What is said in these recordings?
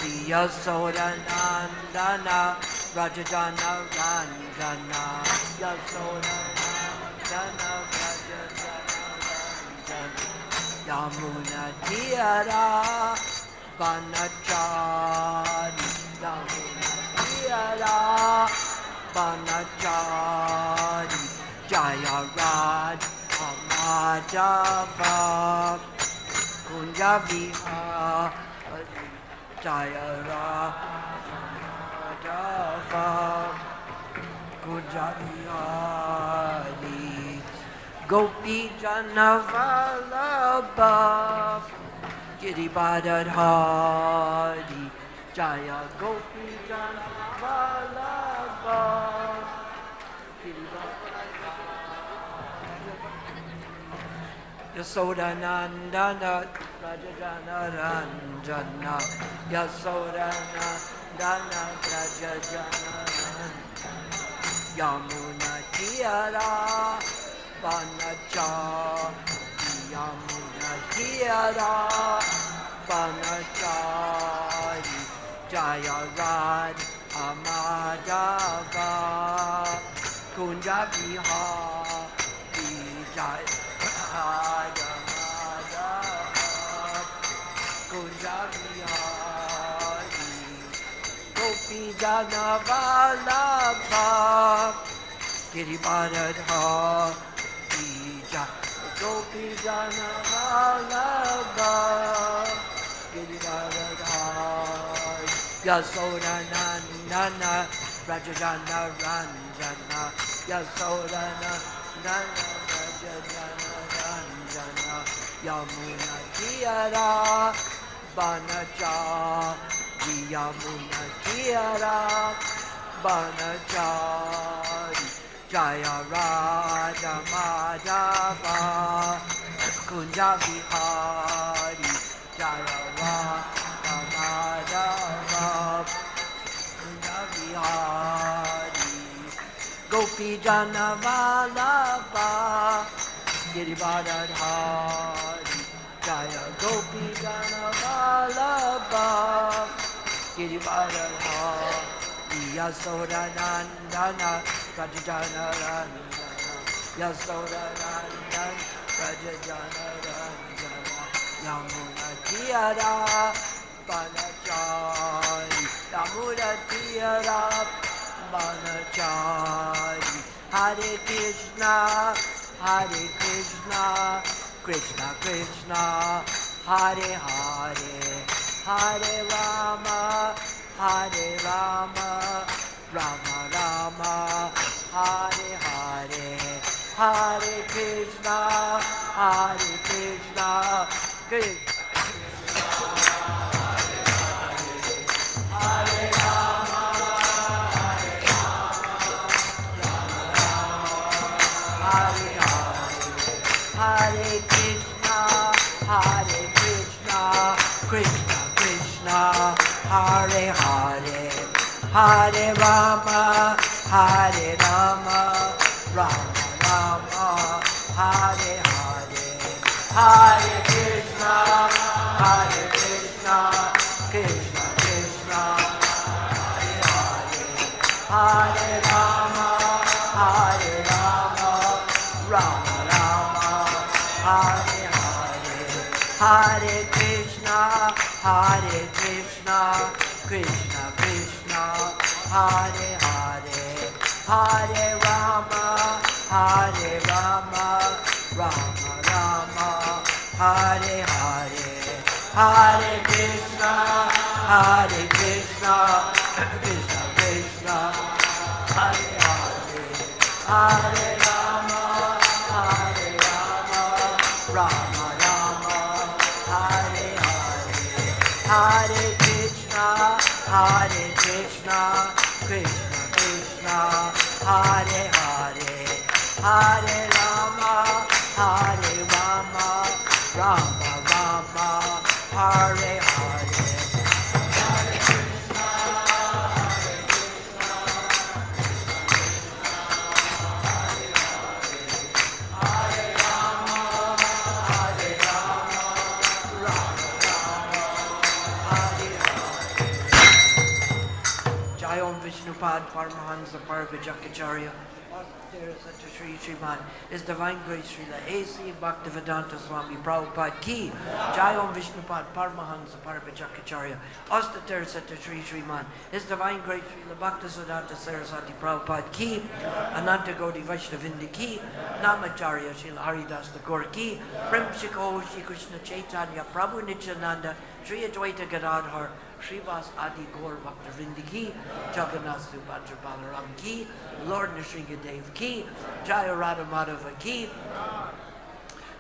Yasodanandana Rajajana Ranjana Yasodanandana Rajajana Ranjana Yamuna Diyara Banachari Yamuna Diyara Banachari Jaya Raj Amadava Kunja Vihari Jaya Radha Kunja Vihari Gopi Jana Vallabha Giribadadhari Jaya Gopi Jana Vallabha Yasodanandana Rajajana Ranjana Yasodanandana Rajajana Yamuna Tiyara Banachari Yamuna Tiyara Banachari Jaya Rad Amadava Kunja Vihari Jaya Gopi Jana Vallabha Giribadadhari Gopi Jana Vallabha Giribadadhari Yasodanandana Rajajana Ranjana Yasodanandana Rajajana Ranjana Yamuna Tiyara Banachari Yamuna Tiyara Banachari Jaya Radha Madhava Kunja Vihari Jaya Radha Madhava Kunja Vihari Gopi Jana Vallabha Giribadadhari Jaya Gopi Jana Vallabha Giribadadhari Yasodanandana Rajajana Ranjana Yasodanandana Rajajana Ranjana Yamuna Tiyara Banachari Yamuna Tiyara Banachari Hare Krishna Krishna Krishna Hare Hare Hare Rama Rama Rama Hare Hare Hare Krishna Krishna Hare Rama Hare Hare Krishna Krishna Krishna Hare Hare Hare Rama Rama Rama Hare Hare Hare Krishna Krishna Krishna Hare Hare Hare Rama Rama Rama Hare Hare Hare Krishna Krishna Krishna Hare Hare Hare Rama Rama Rama Hare Hare Hare Krishna Krishna Krishna Hare Hare Hare Rama Rama Rama Hare Hare Hare Krishna Krishna Krishna Hare Hare Hare Rama Rama Rama Hare Hare Hare Krishna Hare Rama Rama Rama Hare Hare Jai Om Viṣṇupād Paramahansa Parabhajakacharya. Sri Srimad, His Divine Grace Srila A.C. Bhaktivedanta Swami Prabhupada Ki. Jai Om Viṣṇupād Paramahansa Parabhajakacharya. Ostater Sata Sri Srimad, His Divine Grace Srila Bhaktisiddhanta Saraswati Prabhupada Ki. Ananta Gaudiya Vaishnavindi Ki. Namacharya Srila Haridas Thakur Ki. Prem Shikho Shri Krishna Chaitanya Prabhu Nityananda Sri Advaita Gadadhar Srivas Adi Gaur Bhaktivinoda Ki, Jagannath Subhadra Balaram Ki, Lord Nrsingadev Ki, Jaya Radha Madhava Ki,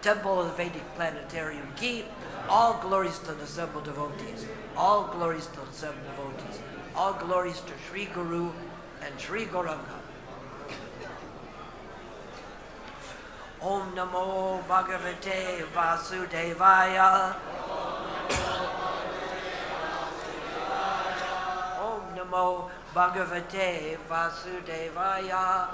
Temple of the Vedic Planetarium Ki, all glories to the assembled devotees, all glories to the assembled devotees, all glories to Sri Guru and Sri Gauranga. Om Namo Bhagavate Vasudevaya. Namo Bhagavate Vasudevaya.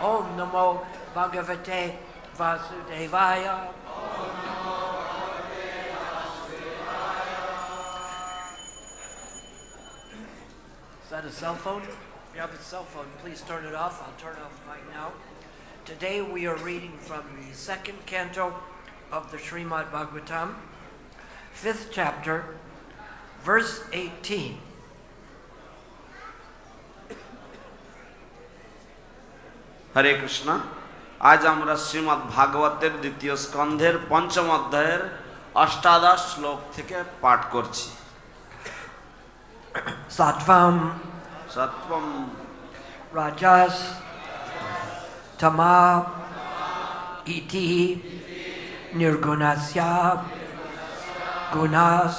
Om Namo Bhagavate Vasudevaya. Is that a cell phone? If you have a cell phone, please turn it off. I'll turn it off right now. Today we are reading from the second canto of the Srimad Bhagavatam, 5th chapter, verse 18. হরে কৃষ্ণ। আজ আমরা শ্রীমদ্ ভাগবতের দ্বিতীয় স্কন্ধের পঞ্চম অধ্যায়ের অষ্টাদশ শ্লোক থেকে পাঠ করছি। Sattvam সত্বম Rajas Tama Iti Nirgunasya Gunas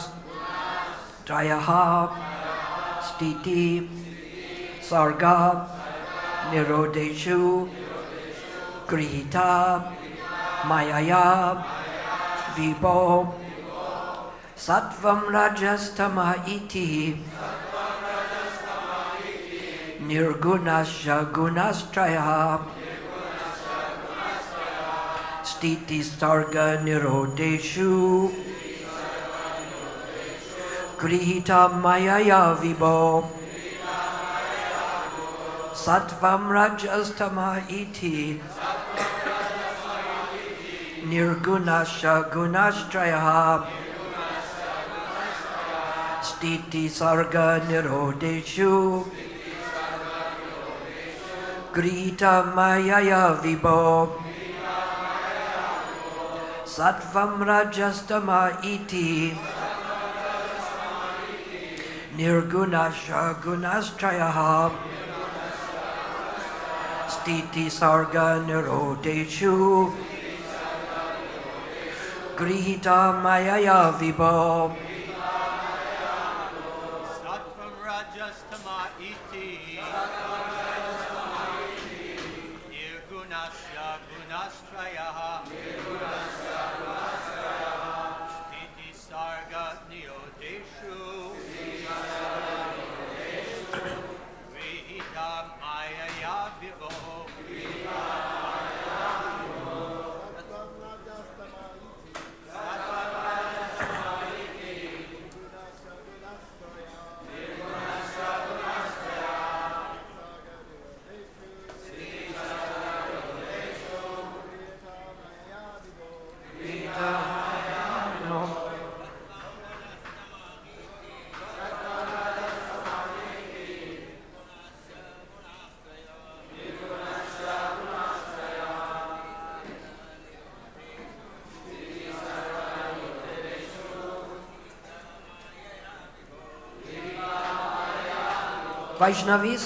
Trayaha Stiti Sarga Nirodeshu Grihita Mayaya Vibho Sattvam Rajastama Iti Nirgunasya Gunastraya Stiti Sarga Nirodeshu Grihita Mayaya Vibho Sattvam Rajastama Iti Nirgunasya Gunastraya Stiti Sarga Nirodeshu Grihita Mayaya Vibho Sattvam Rajastama Iti Nirgunasya Gunastraya Stiti Sarga Nirodeshu Grihita Mayaya Vibho Sattvam Rajastama Iti Nirgunasya Gunastraya Stiti Sarga Nirodeshu Grihita Mayaya Vibho Vaishnavis.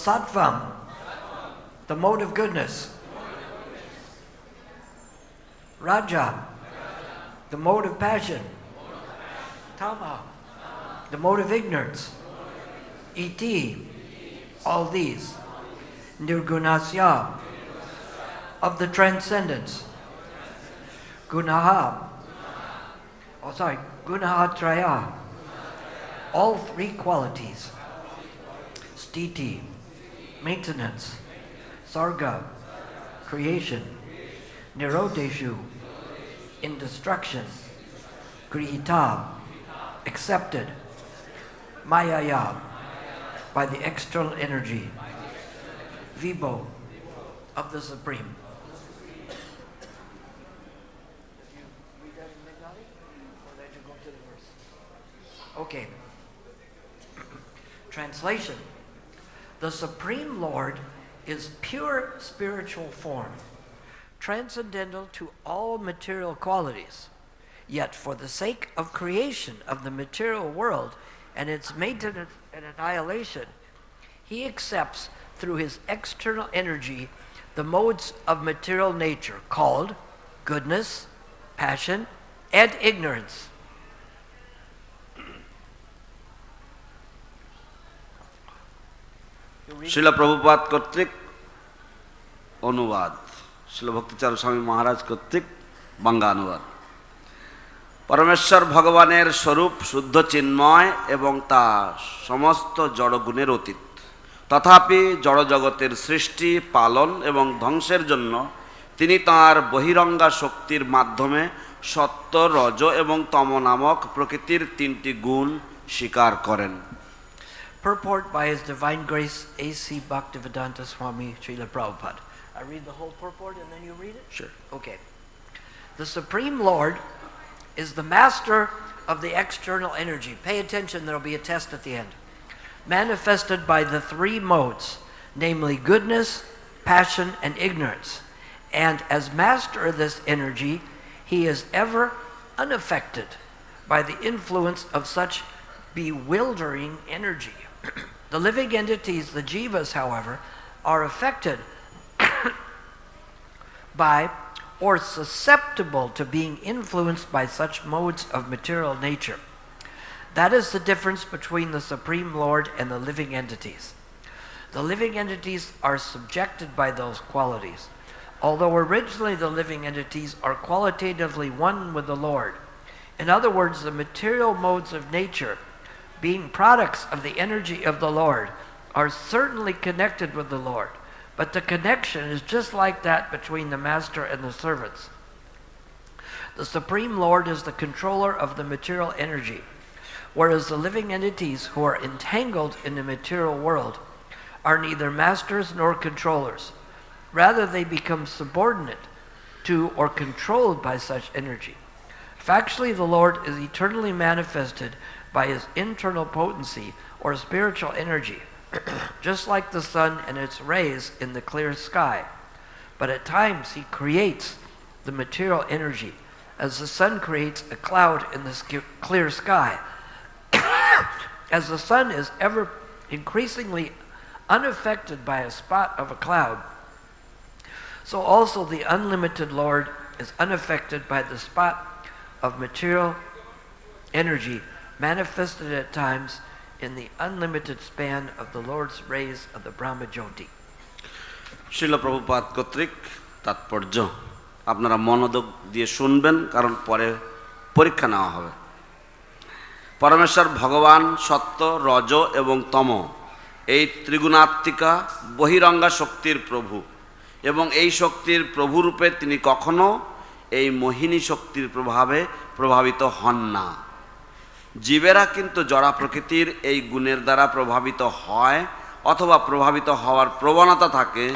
Sattvam, the mode of goodness. Raja, the mode of passion. Tama, the mode of ignorance. Iti, all these. Nirgunasya, of the transcendence. Gunaha, Gunaha-trayāḥ, all three qualities. Sthiti, maintenance. Sarga, creation. Nirodeshu, in destruction. Grihita, accepted. Mayaya, by the external energy. Vibho, of the Supreme. Okay. Translation. The Supreme Lord is pure spiritual form, transcendental to all material qualities. Yet for the sake of creation of the material world and its maintenance and annihilation, he accepts through his external energy the modes of material nature called goodness, passion, and ignorance. শিলা প্রভুপাদ কর্তৃক অনুবাদ, শিল ভক্তিচারু স্বামী মহারাজ কর্তৃক বাঙ্গানুবাদ। পরমেশ্বর ভগবানের স্বরূপ শুদ্ধ চিন্ময় এবং তা সমস্ত জড়গুণের অতীত। তথাপি জড়জগতের সৃষ্টি, পালন এবং ধ্বংসের জন্য তিনি তাঁর বহিরঙ্গা শক্তির মাধ্যমে সত্য, রজ এবং তম নামক প্রকৃতির তিনটি গুণ স্বীকার করেন। Purport by His Divine Grace A.C. Bhaktivedanta Swami Srila Prabhupada. I read the whole purport and then you read it? Sure. Okay. The Supreme Lord is the master of the external energy. Pay attention, there will be a test at the end. Manifested by the three modes, namely goodness, passion, and ignorance. And as master of this energy, he is ever unaffected by the influence of such bewildering energy. The living entities, the jivas, however, are affected by or susceptible to being influenced by such modes of material nature. That is the difference between the Supreme Lord and the living entities. The living entities are subjected by those qualities. Although originally the living entities are qualitatively one with the Lord. In other words, the material modes of nature, being products of the energy of the Lord, are certainly connected with the Lord. But the connection is just like that between the master and the servants. The Supreme Lord is the controller of the material energy, whereas the living entities who are entangled in the material world are neither masters nor controllers. Rather, they become subordinate to or controlled by such energy. Factually, the Lord is eternally manifested by his internal potency or spiritual energy, just like the sun and its rays in the clear sky. But at times he creates the material energy, as the sun creates a cloud in the clear sky. As the sun is ever increasingly unaffected by a spot of a cloud, so also the unlimited Lord is unaffected by the spot of material energy manifested at times in the unlimited span of the Lord's rays of the Brahma Jyoti. শিল প্রভুপাদ কর্তৃক তাৎপর্য আপনারা মনোযোগ দিয়ে শুনবেন, কারণ পরে পরীক্ষা নেওয়া হবে। পরমেশ্বর ভগবান সত্য, রজ এবং তম এই ত্রিগুণাত্মিকা বহিরঙ্গা শক্তির প্রভু, এবং এই শক্তির প্রভুরূপে তিনি কখনো এই মোহিনী শক্তির প্রভাবে প্রভাবিত হন না। জীবেরা কিন্তু জড়া প্রকৃতির এই গুণের দ্বারা প্রভাবিত হয় অথবা প্রভাবিত হওয়ার প্রবণতা থাকে।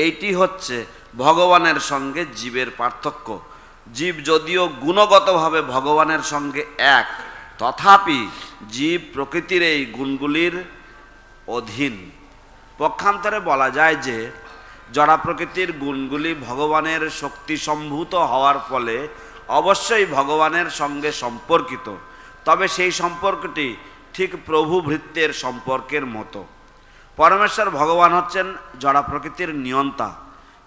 এইটি হচ্ছে ভগবানের সঙ্গে জীবের পার্থক্য। জীব যদিও গুণগতভাবে ভগবানের সঙ্গে এক, তথাপি জীব প্রকৃতির এই গুণগুলির অধীন। পক্ষান্তরে বলা যায় যে জড়া প্রকৃতির গুণগুলি ভগবানের শক্তি সম্ভূত হওয়ার ফলে অবশ্যই ভগবানের সঙ্গে সম্পর্কিত, তবে সেই সম্পর্কটি ঠিক প্রভু ভৃত্যের সম্পর্কের মতো। পরমেশ্বর ভগবান হচ্ছেন জড়া প্রকৃতির নিয়ন্তা,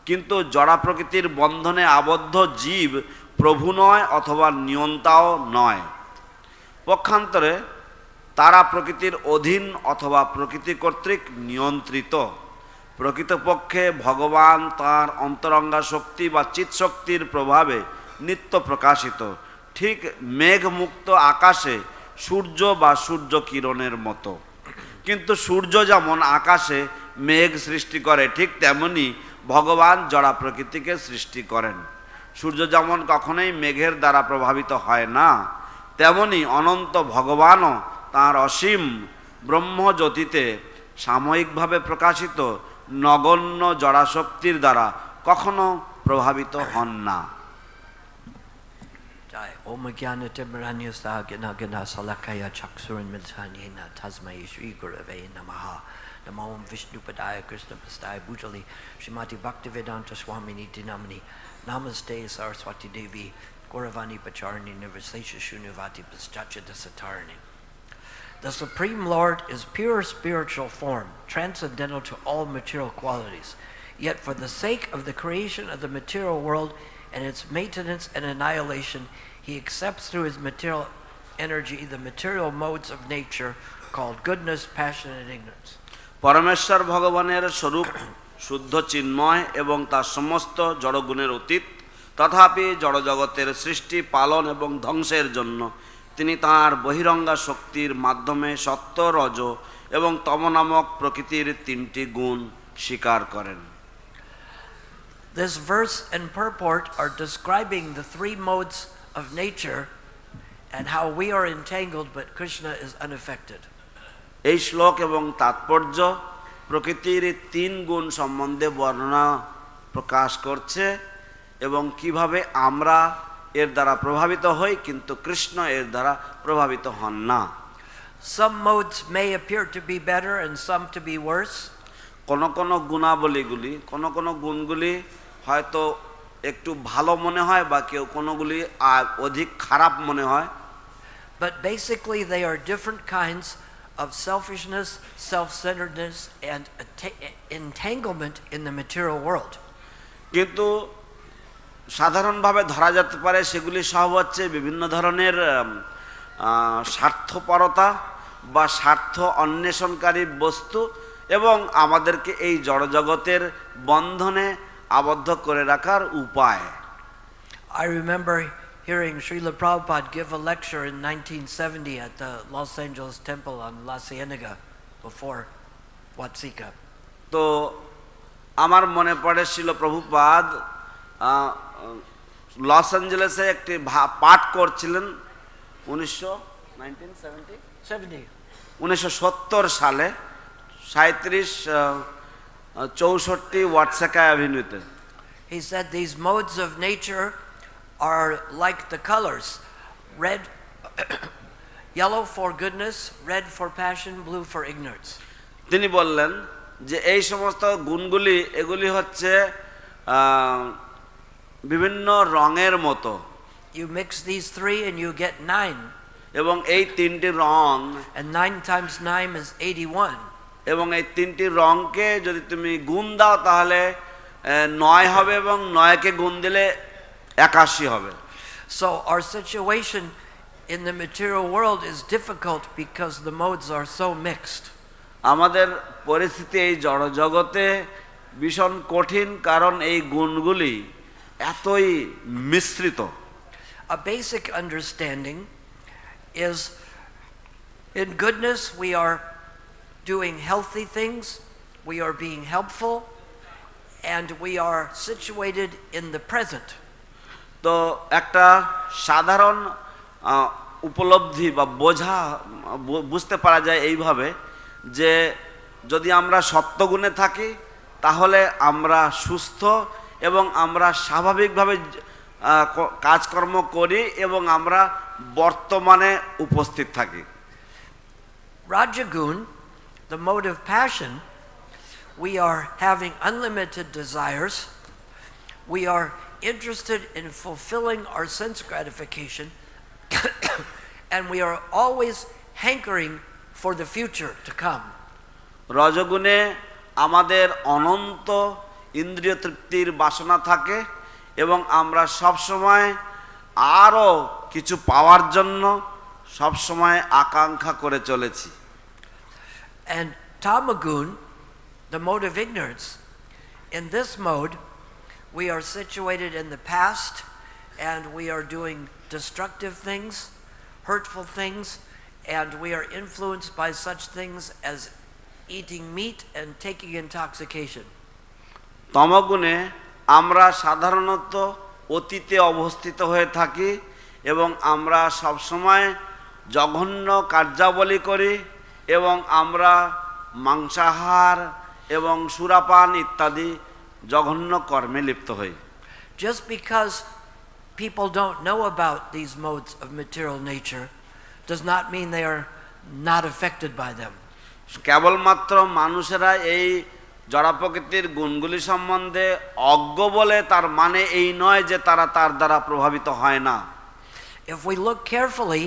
কিন্তু জড়া প্রকৃতির বন্ধনে আবদ্ধ জীব প্রভু নয় অথবা নিয়ন্তাও নয়। পক্ষান্তরে তারা প্রকৃতির অধীন অথবা প্রকৃতি কর্তৃক নিয়ন্ত্রিত। প্রকৃতপক্ষে ভগবান তাঁর অন্তরঙ্গা শক্তি বা চিৎশক্তির প্রভাবে নিত্য প্রকাশিত, ঠিক মেঘমুক্ত আকাশে সূর্য বা সূর্য কিরণের মতো। কিন্তু সূর্য যেমন আকাশে মেঘ সৃষ্টি করে, ঠিক তেমনি ভগবান জড়া প্রকৃতিকে সৃষ্টি করেন। সূর্য যেমন কখনোই মেঘের দ্বারা প্রভাবিত হয় না, তেমনি অনন্ত ভগবানও তাঁর অসীম ব্রহ্মজ্যোতিতে সাময়িকভাবে প্রকাশিত নগণ্য জড়াশক্তির দ্বারা কখনো প্রভাবিত হন না। Om Jnana-timiranyasa Gana Salakaya Chaksurinmilsanyena Tasmai Shri Gurave Namaha. Namo Om Viṣṇu Padaya Krishna Pastaya Bhutali Srimati Bhaktivedanta Swamini Dinamani Namaste Saraswati Devi Gauravani Pacharani Nirvisesha Shunyavati Paschacha Dasatarani. The Supreme Lord is pure spiritual form, transcendental to all material qualities. Yet for the sake of the creation of the material world and its maintenance and annihilation, he accepts through his material energy the material modes of nature called goodness, passion, and ignorance. পরমেশ্বর ভগবানের স্বরূপ শুদ্ধ চিন্ময় এবং তার সমস্ত জড়গুণের অতীত, তথাপি জড়জগতের সৃষ্টি, পালন এবং ধ্বংসের জন্য তিনি তাঁর বহিরঙ্গা শক্তির মাধ্যমে সত্য, রজ এবং তম নামক প্রকৃতির তিনটি গুণ স্বীকার করেন। This verse and purport are describing the three modes of nature and how we are entangled but Krishna is unaffected. এই শ্লোক এবং তাৎপর্য প্রকৃতির তিন গুণ সম্বন্ধে বর্ণনা প্রকাশ করছে এবং কিভাবে আমরা এর দ্বারা প্রভাবিত হই, কিন্তু কৃষ্ণ এর দ্বারা প্রভাবিত হন না। Some modes may appear to be better and some to be worse. কোন গুণাবলীগুলি, কোন গুণগুলি হয়তো একটু ভালো মনে হয় বা কোনগুলি অধিক খারাপ মনে হয়। But basically they are different kinds of selfishness, self-centeredness and entanglement in the material world. কিন্তু সাধারণভাবে ধরা যেতে পারে সেগুলি সব হচ্ছে বিভিন্ন ধরনের স্বার্থপরতা বা স্বার্থ অন্বেষণকারী বস্তু এবং আমাদেরকে এই জড়জগতের বন্ধনে আবদ্ধ করে রাখার উপায়। I remember hearing Srila Prabhupada give a lecture in 1970 at the Los Angeles Temple on La Cienega before Watsika. তো আমার মনে পড়ে শ্রীল প্রভুপাদ লস অ্যাঞ্জেলেসে একটি পাঠ করছিলেন 1970 সালে 37-64 ওয়াটসাকা অ্যাভিনিউতে। He said these modes of nature are like the colors: red, yellow for goodness, red for passion, blue for ignorance. তিনি বললেন যে এই সমস্ত গুণগুলি এগুলি হচ্ছে বিভিন্ন রঙের মতো। You mix these three and you get 9. এবং এই তিনটি রং, and 9 times 9 is 81. এবং এই তিনটি রংকে যদি তুমি গুণ দাও তাহলে 9 হবে এবং 9কে গুণ দিলে 81 হবে। So our situation in the material world is difficult because the modes are so mixed. আমাদের পরিস্থিতি এই জড় জগতে ভীষণ কঠিন, কারণ এই গুণগুলি এতই মিশ্রিত। A basic understanding is in goodness we are doing healthy things, we are being helpful, and we are situated in the present. তো একটা সাধারণ উপলব্ধি বা বোঝা বুঝতে পারা যায় এইভাবে যে যদি আমরা সত্যগুণে থাকি তাহলে আমরা সুস্থ এবং আমরা স্বাভাবিকভাবে কাজকর্ম করি এবং আমরা বর্তমানে উপস্থিত থাকি। Rajagun, the mode of passion, we are having unlimited desires, we are interested in fulfilling our sense gratification, and we are always hankering for the future to come. রজগুণে আমাদের অনন্ত ইন্দ্রিয় তৃপ্তির বাসনা থাকে এবং আমরা সব সময় আরো কিছু পাওয়ার জন্য সব সময় আকাঙ্ক্ষা করে চলেছি। And tamagun, the mode of ignorance, in this mode we are situated in the past and we are doing destructive things, hurtful things, and we are influenced by such things as eating meat and taking intoxication. তমগুণে আমরা সাধারণত অতীতে অবস্থিত হয়ে থাকি এবং আমরা সব সময় জঘন্য কার্যাবলী করি এবং আমরা মাংসাহার এবং সুরাপান ইত্যাদি জঘন্য কর্মে লিপ্ত হই। Just because people don't know about these modes of material nature does not mean they are not affected by them. কেবলমাত্র মানুষেরা এই জড় প্রকৃতির গুণগুলি সম্বন্ধে অজ্ঞ বলে তার মানে এই নয় যে তারা তার দ্বারা প্রভাবিত হয় না। If we look carefully,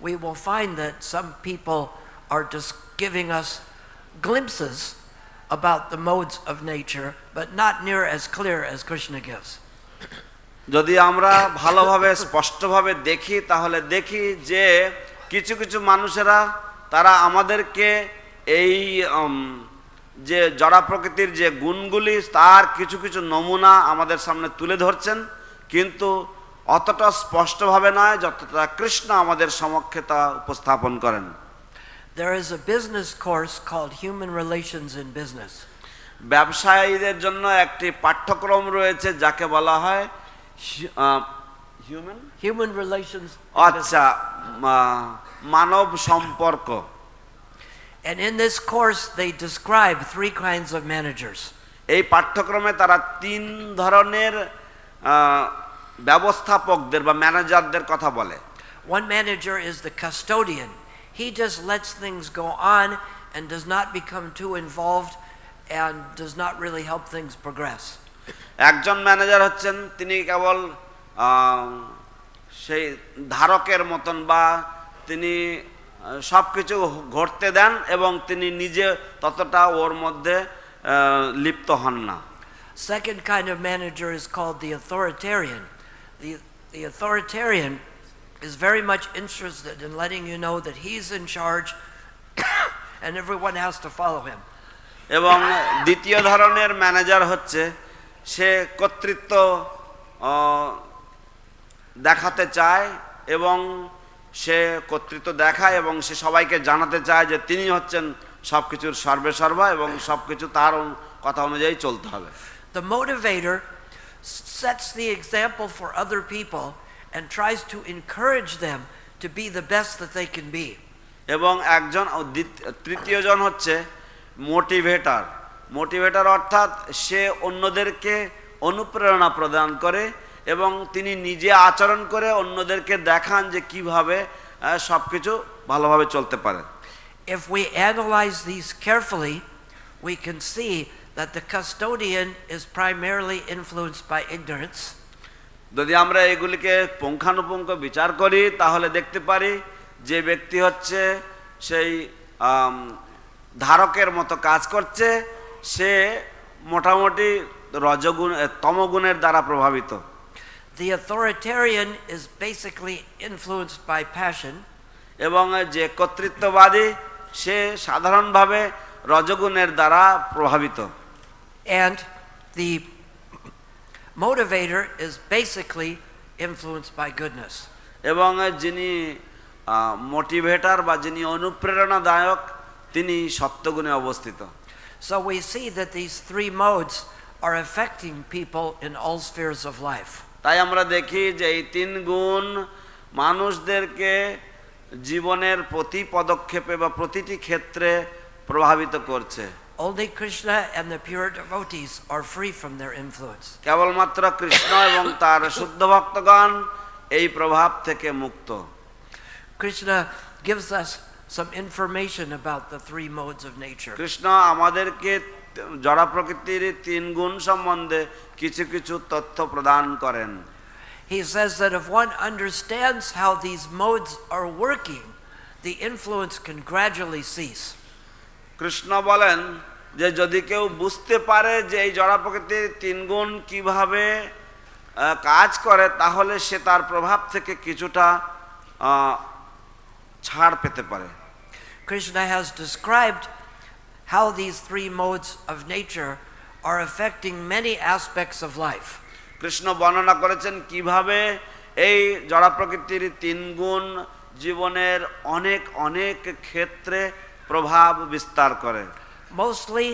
we will find that some people are just giving us glimpses about the modes of nature, but not near as clear as Krishna gives. যদি আমরা ভালোভাবে স্পষ্টভাবে দেখি তাহলে দেখি যে কিছু কিছু মানুষেরা তারা আমাদেরকে এই যে জড় প্রকৃতির যে গুণগুলি তার কিছু কিছু নমুনা আমাদের সামনে তুলে ধরছেন, কিন্তু অতটা স্পষ্টভাবে নয় যতটা কৃষ্ণ আমাদের সমক্ষে তা উপস্থাপন করেন। There is a business course called Human Relations in Business. ব্যবসায়ীদের জন্য একটি পাঠ্যক্রম রয়েছে যাকে বলা হয় Human Relations. আচ্ছা, মানব সম্পর্ক। And in this course they describe three kinds of managers. এই পাঠ্যক্রমে তারা তিন ধরনের ব্যবস্থাপকদের বা ম্যানেজারদের কথা বলে। One manager is the custodian. He just lets things go on and does not become too involved and does not really help things progress. একজন manager হচ্ছেন তিনি কেবল সেই ধারকের মতন বা তিনি সব কিছু ঘটতে দেন এবং তিনি নিজে ততটা ওর মধ্যে লিপ্ত হন না। Second kind of manager is called the authoritarian. The authoritarian is very much interested in letting you know that he's in charge and everyone has to follow him. এবং দ্বিতীয় ধরনের ম্যানেজার হচ্ছে সে কর্তৃত্ব দেখাতে চায় এবং সে কর্তৃত্ব দেখায় এবং সে সবাইকে জানাতে চায় যে তিনি হচ্ছেন সবকিছুর সর্বেসর্বা এবং সবকিছু তার কথা অনুযায়ী চলতে হবে। The motivator sets the example for other people and tries to encourage them to be the best that they can be. এবং একজন তৃতীয় জন হচ্ছে মোটিভেটর। মোটিভেটর অর্থাৎ সে অন্যদেরকে অনুপ্রেরণা প্রদান করে এবং তিনি নিজে আচরণ করে অন্যদেরকে দেখান যে কিভাবে সবকিছু ভালোভাবে চলতে পারে। If we analyze these carefully, we can see that the custodian is primarily influenced by ignorance. যদি আমরা এগুলিকে পুঙ্খানুপুঙ্খ বিচার করি তাহলে দেখতে পারি যে ব্যক্তি হচ্ছে সেই ধারকের মতো কাজ করছে, সে মোটামুটি রজগুণ তমগুণের দ্বারা প্রভাবিত। The authoritarian is basically influenced by passion. এবং যে কর্তৃত্ববাদী সে সাধারণভাবে রজগুণের দ্বারা প্রভাবিত। And the motivator is basically influenced by goodness. এবং যিনি মোটিভেটর বা যিনি অনুপ্রেরণাদায়ক তিনি সত্যগুণে অবস্থিত। So we see that these three modes are affecting people in all spheres of life. তাই আমরা দেখি যে এই তিন গুণ মানুষদেরকে জীবনের প্রতি পদক্ষেপে বা প্রতিটি ক্ষেত্রে প্রভাবিত করছে। Only Krishna and the pure devotees are free from their influence. কেবলমাত্র কৃষ্ণ এবং তার শুদ্ধ ভক্তগণ এই প্রভাব থেকে মুক্ত। Krishna gives us some information about the three modes of nature. Krishna আমাদেরকে জড় প্রকৃতির তিন গুণ সম্বন্ধে কিছু কিছু তথ্য প্রদান করেন। He says that if one understands how these modes are working, the influence can gradually cease. Krishna বলেন যে যদি কেউ বুঝতে পারে যে এই জড় প্রকৃতির তিন গুণ কিভাবে কাজ করে তাহলে সে তার প্রভাব থেকে কিছুটা ছাড় পেতে পারে। Krishna has described how these three modes of nature are affecting many aspects of life. Krishna বর্ণনা করেছেন কিভাবে এই জড় প্রকৃতির তিন গুণ জীবনের অনেক অনেক ক্ষেত্রে প্রভাব বিস্তার করে। Mostly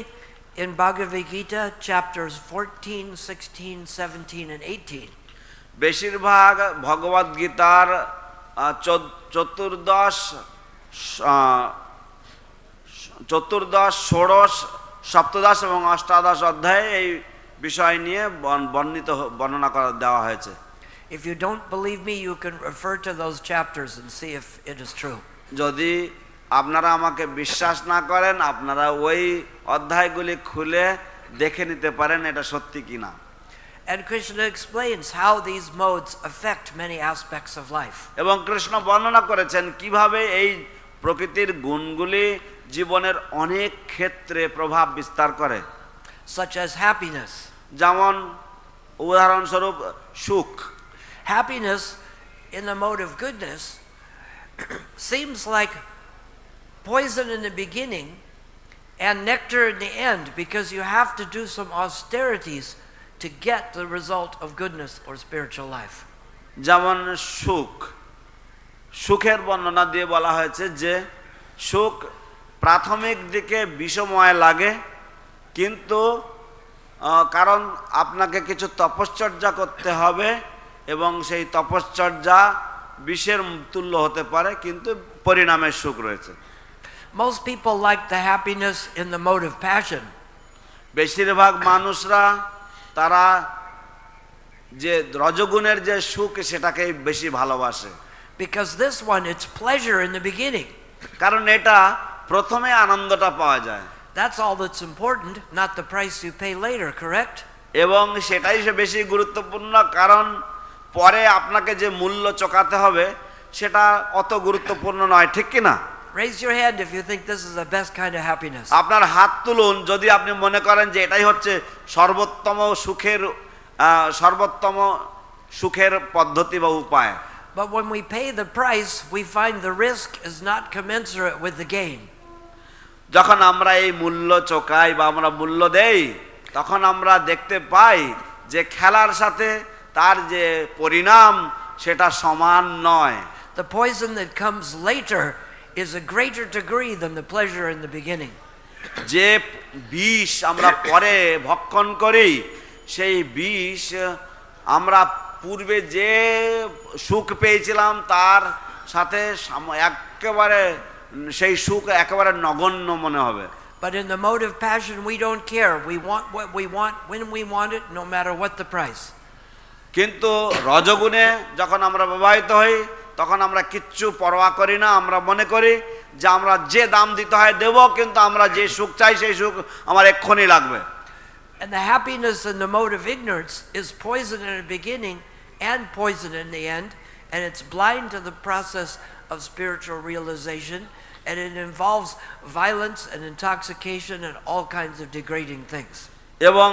in Bhagavad Gita chapters 14, 16, 17 and 18. বেশিরভাগ ভগবদ গীতার চতুর্দশ, ষোড়শ, সপ্তদশ এবং অষ্টাদশ অধ্যায়ে এই বিষয় নিয়ে বর্ণনা করা দেওয়া হয়েছে। If you don't believe me, you can refer to those chapters and see if it is true. যদি আপনারা আমাকে বিশ্বাস না করেন আপনারা ওই অধ্যায়গুলি খুলে দেখে নিতে পারেন এটা সত্যি কিনা। And Krishna explains how these modes affect many aspects of life. এবং কৃষ্ণ বর্ণনা করেছেন কিভাবে এই প্রকৃতির গুণগুলি জীবনের অনেক ক্ষেত্রে প্রভাব বিস্তার করে। Such as happiness. যেমন উদাহরণস্বরূপ সুখ। Happiness in the mode of goodness seems like poison in the beginning and nectar in the end, because you have to do some austerities to get the result of goodness or spiritual life. যেমন সুখের বর্ণনা দিয়ে বলা হয়েছে যে সুখ প্রাথমিক দিকে বিষময় লাগে, কিন্তু কারণ আপনাকে কিছু তপশ্চর্যা করতে হবে এবং সেই তপশ্চর্যা বিষের তুল্য হতে পারে, কিন্তু পরিণামে সুখ রয়েছে। Most people like the happiness in the mode of passion. বেশিরভাগ মানুষরা তারা যে রজগুণের যে সুখ সেটাকে বেশি ভালোবাসে। Because this one, it's pleasure in the beginning. কারণ এটা প্রথমে আনন্দটা পাওয়া যায়। That's all that's important, not the price you pay later, correct? এবং সেটাই বেশি গুরুত্বপূর্ণ, কারণ পরে আপনাকে যে মূল্য চোকাতে হবে সেটা অত গুরুত্বপূর্ণ নয়, ঠিক কি না? Raise your hand if you think this is the best kind of happiness. আপনার হাত তুলুন যদি আপনি মনে করেন যে এটাই হচ্ছে সর্বোত্তম সুখের পদ্ধতি বা উপায়। But when we pay the price, we find the risk is not commensurate with the gain. যখন আমরা এই মূল্য চোকাই বা আমরা মূল্য দেই তখন আমরা দেখতে পাই যে খেলার সাথে তার যে পরিণাম সেটা সমান নয়। The poison that comes later is a greater degree than the pleasure in the beginning. যে বিষ আমরা পরে ভক্ষণ করি সেই বিষ আমরা পূর্বে যে সুখ পেয়েছিলাম তার সাথে একেবারে সেই সুখ একেবারে নগণ্য মনে হবে। But in the mode of passion we don't care. We want what we want when we want it, no matter what the price. কিন্তু রজগুণে যখন আমরা প্রবাহিত হই তখন আমরা কিচ্ছু পরোয়া করি না, আমরা মনে করি যে আমরা যে দাম দিতে হয় দেব, কিন্তু আমরা যে সুখ চাই সেই সুখ আমার এক্ষুনি লাগবে। And the happiness in the mode of ignorance is poison in the beginning and poison in the end, and it's blind to the process of spiritual realization, and it involves violence and intoxication and all kinds of degrading things. এবং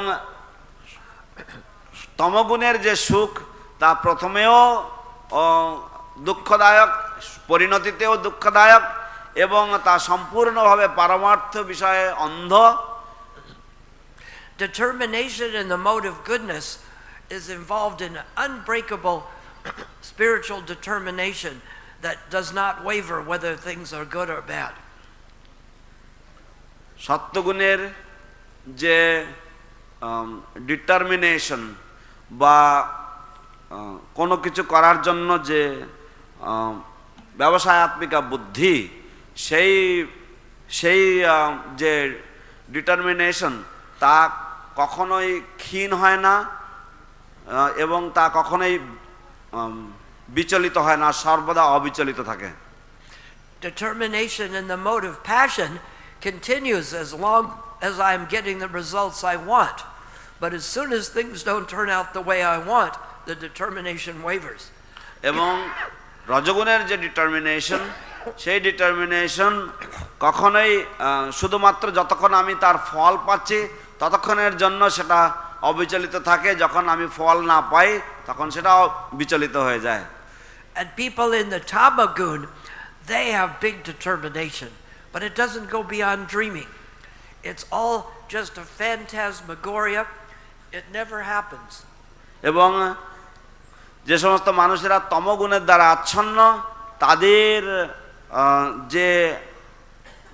তমগুণের যে সুখ তা প্রথমেও দুঃখদায়ক, পরিণতিতেও দুঃখদায়ক এবং তা সম্পূর্ণভাবে পারমার্থ বিষয়ে অন্ধ। Determination in the mode of goodness is involved in unbreakable spiritual determination that does not waver whether things are good or bad. সত্যগুণের যে ডিটারমিনেশন বা কোনো কিছু করার জন্য যে ব্যবসায়াত্মিকা বুদ্ধি, সেই যে ডিটারমিনেশন তা কখনোই ক্ষীণ হয় না এবং তা কখনোই বিচলিত হয় না, সর্বদা অবিচলিত থাকে। Determination in the mode of passion continues as long as I'm getting the results I want. But as soon as things don't turn out the way I want, the determination wavers. এবং রজগুণের যে determination সেই determination কখনোই শুধুমাত্র যতক্ষণ আমি তার ফল পাচ্ছি ততক্ষণের জন্য সেটা অবিচলিত থাকে, যখন আমি ফল না পাই তখন সেটা বিচলিত হয়ে যায়। And people in the Tamagun, they have big determination, but it doesn't go beyond dreaming. It's all just a phantasmagoria. It never happens. এবং যে সমস্ত মানুষেরা তমগুণের দ্বারা আচ্ছন্ন, তাদের যে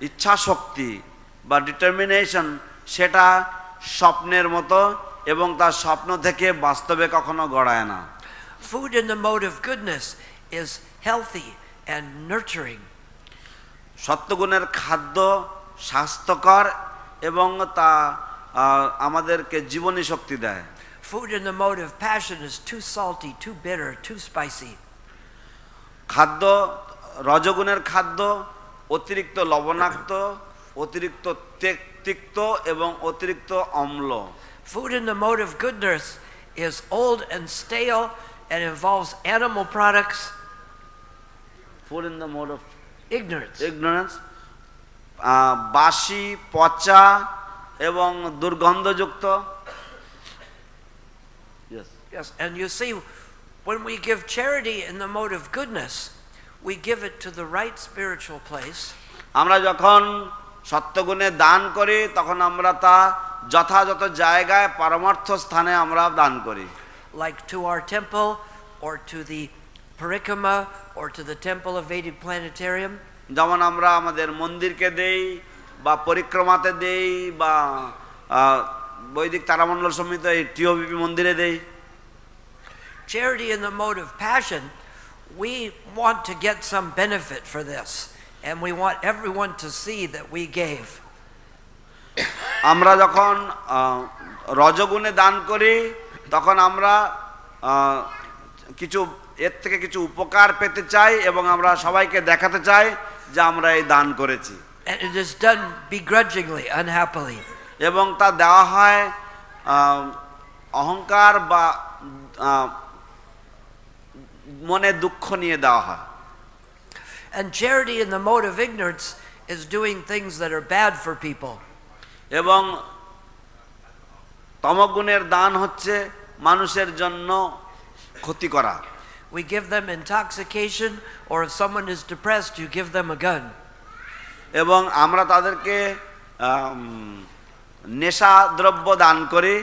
ইচ্ছা শক্তি বা ডিটারমিনেশন সেটা স্বপ্নের মতো, এবং তার স্বপ্ন থেকে বাস্তবে কখনো গড়ায় না। Food in the mode of goodness is healthy and nurturing. সত্যগুণের খাদ্য স্বাস্থ্যকর এবং তা আমাদেরকে জীবনী শক্তি দেয়। Food in the mode of passion is too salty, too bitter, too spicy. খাদ্য রজগুণের খাদ্য অতিরিক্ত লবণাক্ত, অতিরিক্ত তিক্ত এবং অতিরিক্ত অম্ল। Food in the mode of goodness is old and stale and involves animal products. Food in the mode of ignorance. বাসি, পচা এবং দুর্গন্ধযুক্ত। Yes, and you see, when we give charity in the mode of goodness, we give it to the right spiritual place. আমরা যখন সত্যগুণে দান করি তখন আমরা তা যথাযথ জায়গায় পরমার্থ স্থানে আমরা দান করি। Like to our temple, or to the parikama, or to the temple of Vedic planetarium. যেমন আমরা আমাদের মন্দিরকে দেই বা পরিক্রমাতে দেই বা বৈদিক তারামণ্ডল সমিতি এই টিওবিপি মন্দিরে দেই। Charity in the mode of passion, we want to get some benefit for this, and we want everyone to see that we gave. আমরা যখন রজগুণে দান করি তখন আমরা কিছু এর থেকে কিছু উপকার পেতে চাই এবং আমরা সবাইকে দেখাতে চাই যে আমরা এই দান করেছি। And it is done begrudgingly, unhappily. এবং তা দেওয়া হয় অহংকার বা মনে দুঃখ নিয়ে দেওয়া হয়। And charity in the mode of ignorance is doing things that are bad for people. এবং তমগুণের দান হচ্ছে মানুষের জন্য ক্ষতি করা। We give them intoxication, or if someone is depressed, you give them a gun. এবং আমরা তাদেরকে নেশা দ্রব্য দান করি,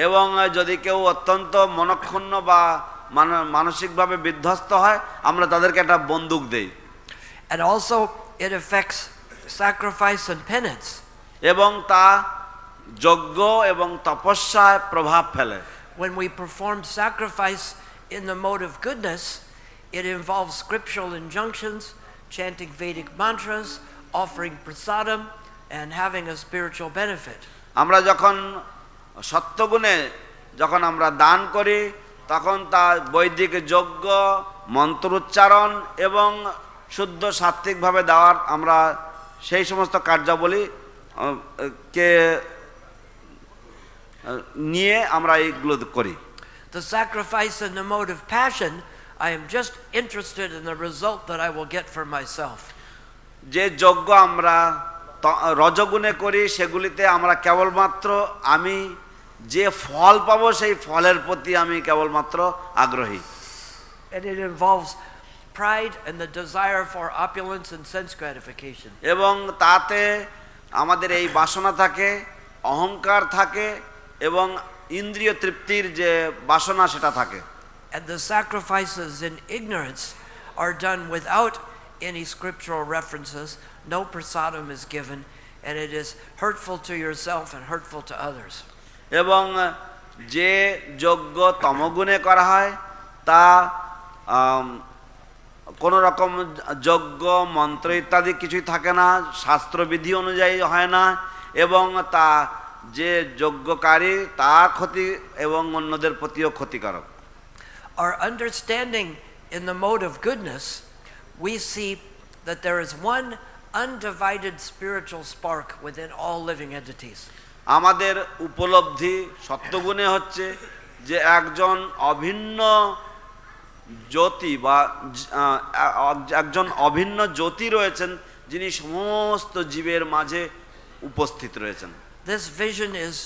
এবং যদি কেউ অত্যন্ত মনক্ষুণ্ণ বা মানসিকভাবে বিধ্বস্ত হয় আমরা তাদেরকে একটা বন্দুক দেই। And also it affects sacrifice and penance. এবং তা যজ্ঞ এবং তপস্যায় প্রভাব ফেলে। When we perform sacrifice in the mode of goodness, it involves scriptural injunctions, chanting Vedic mantras, offering prasadam, and having a spiritual benefit. আমরা যখন সত্যগুণে যখন আমরা দান করি তখন তা বৈদিক যজ্ঞ, মন্ত্রোচ্চারণ এবং শুদ্ধ সাত্ত্বিকভাবে দেওয়ার আমরা সেই সমস্ত কার্যাবলী কে নিয়ে আমরা এইগুলো করি। The sacrifice in the mode of passion, I am just interested in the result that I will get for myself. যে যজ্ঞ আমরা রজগুণে করি সেগুলিতে আমরা কেবলমাত্র আমি যে ফল পাবো সেই ফলের প্রতি আমি কেবলমাত্র আগ্রহী। And it involves pride and the desire for opulence and sense gratification. এবং তাতে আমাদের এই বাসনা থাকে, অহংকার থাকে এবং ইন্দ্রিয় তৃপ্তির যে বাসনা সেটা থাকে। And the sacrifices in ignorance are done without any scriptural references. No prasadam is given, and it is hurtful to yourself and hurtful to others. এবং যে যজ্ঞ তমগুণে করা হয় তা কোনো রকম যজ্ঞ মন্ত্র ইত্যাদি কিছুই থাকে না, শাস্ত্রবিধি অনুযায়ী হয় না, এবং তা যে যজ্ঞকারী তা ক্ষতি এবং অন্যদের প্রতিও ক্ষতিকারক। Our understanding in the mode of goodness, we see that there is one undivided spiritual spark within all living entities. আমাদের উপলব্ধি সত্যগুণে হচ্ছে যে একজন অভিন্ন জ্যোতি বা একজন অভিন্ন জ্যোতি রয়েছেন যিনি সমস্ত জীবের মাঝে উপস্থিত রয়েছেন। This vision is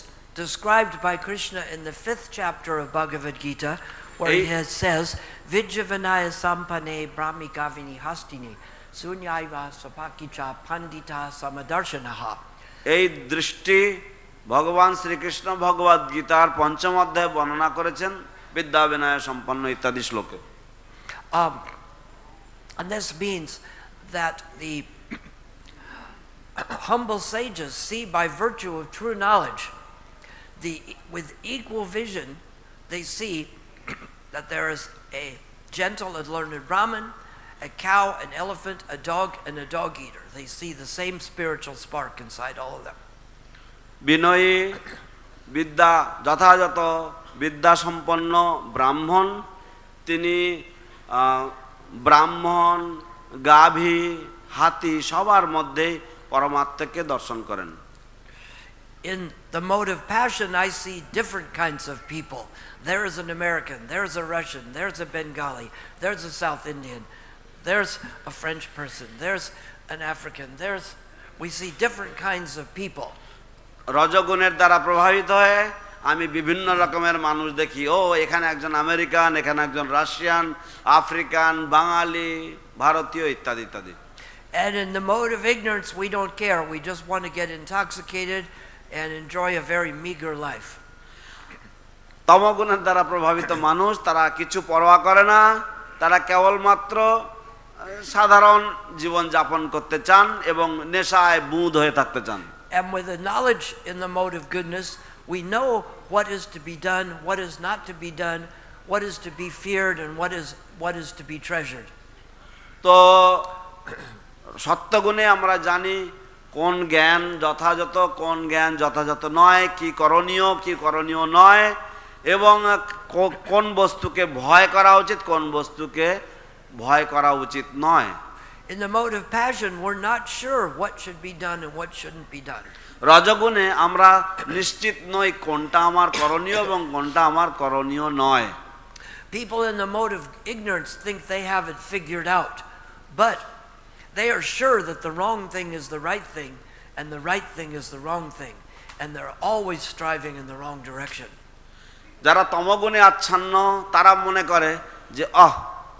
described by Krishna in the 5th chapter of Bhagavad Gita, where he says, Vijyavanaya sampane brahmikavini hastini sunyaiva sapakicha pandita samadarshanaha. এই দৃষ্টি ভগবান শ্রীকৃষ্ণ ভগবদ গীতার 5ম অধ্যায়ে বর্ণনা করেছেন বিদ্যা বিনয় সম্পন্ন ইত্যাদি শ্লোকে। And this means that the humble sages see by virtue of true knowledge, with equal vision, they see that there is a gentle and learned Brahmin, a cow, an elephant, a dog, and a dog eater. They see the same spiritual spark inside all of them. বিনয়ী বিদ্যা যথাযথ বিদ্যা সম্পন্ন ব্রাহ্মণ, তিনি ব্রাহ্মণ, গাভী, হাতি সবার মধ্যে পরমাত্মাকে দর্শন করেন। In the mode of passion, I see different kinds of people. There is an American, there's a Russian, there's a Bengali, there's a South Indian, there's a French person, there's an African, we see different kinds of people. রজগুণের দ্বারা প্রভাবিত হয়ে আমি বিভিন্ন রকমের মানুষ দেখি, ও এখানে একজন আমেরিকান, এখানে একজন রাশিয়ান, আফ্রিকান, বাঙালি, ভারতীয় ইত্যাদি ইত্যাদি। And in the mode of ignorance, we don't care. We just want to get intoxicated and enjoy a very meager life. তমগুণের দ্বারা প্রভাবিত মানুষ তারা কিছু পরোয়া করে না, তারা কেবলমাত্র সাধারণ জীবন যাপন করতে চান এবং নেশায় বুঁদ হয়ে থাকতে চান। And with the knowledge in the mode of goodness, we know what is to be done, what is not to be done, what is to be feared, and what is to be treasured. তো সত্যগুণে আমরা জানি কোন জ্ঞান যথাযথ, কোন জ্ঞান যথাযথ নয়, কি করণীয় নয়, এবং কোন বস্তুকে ভয় করা উচিত, কোন বস্তুকে ভয় করা উচিত নয়। In the mode of passion, we're not sure what should be done and what shouldn't be done. রজগুণে আমরা নিশ্চিত নই কোনটা আমার করণীয় এবং কোনটা আমার করণীয় নয়। People in the mode of ignorance think they have it figured out, but they are sure that the wrong thing is the right thing and the right thing is the wrong thing, and they're always striving in the wrong direction. যারা তমগুণে আচ্ছন্ন তারা মনে করে যে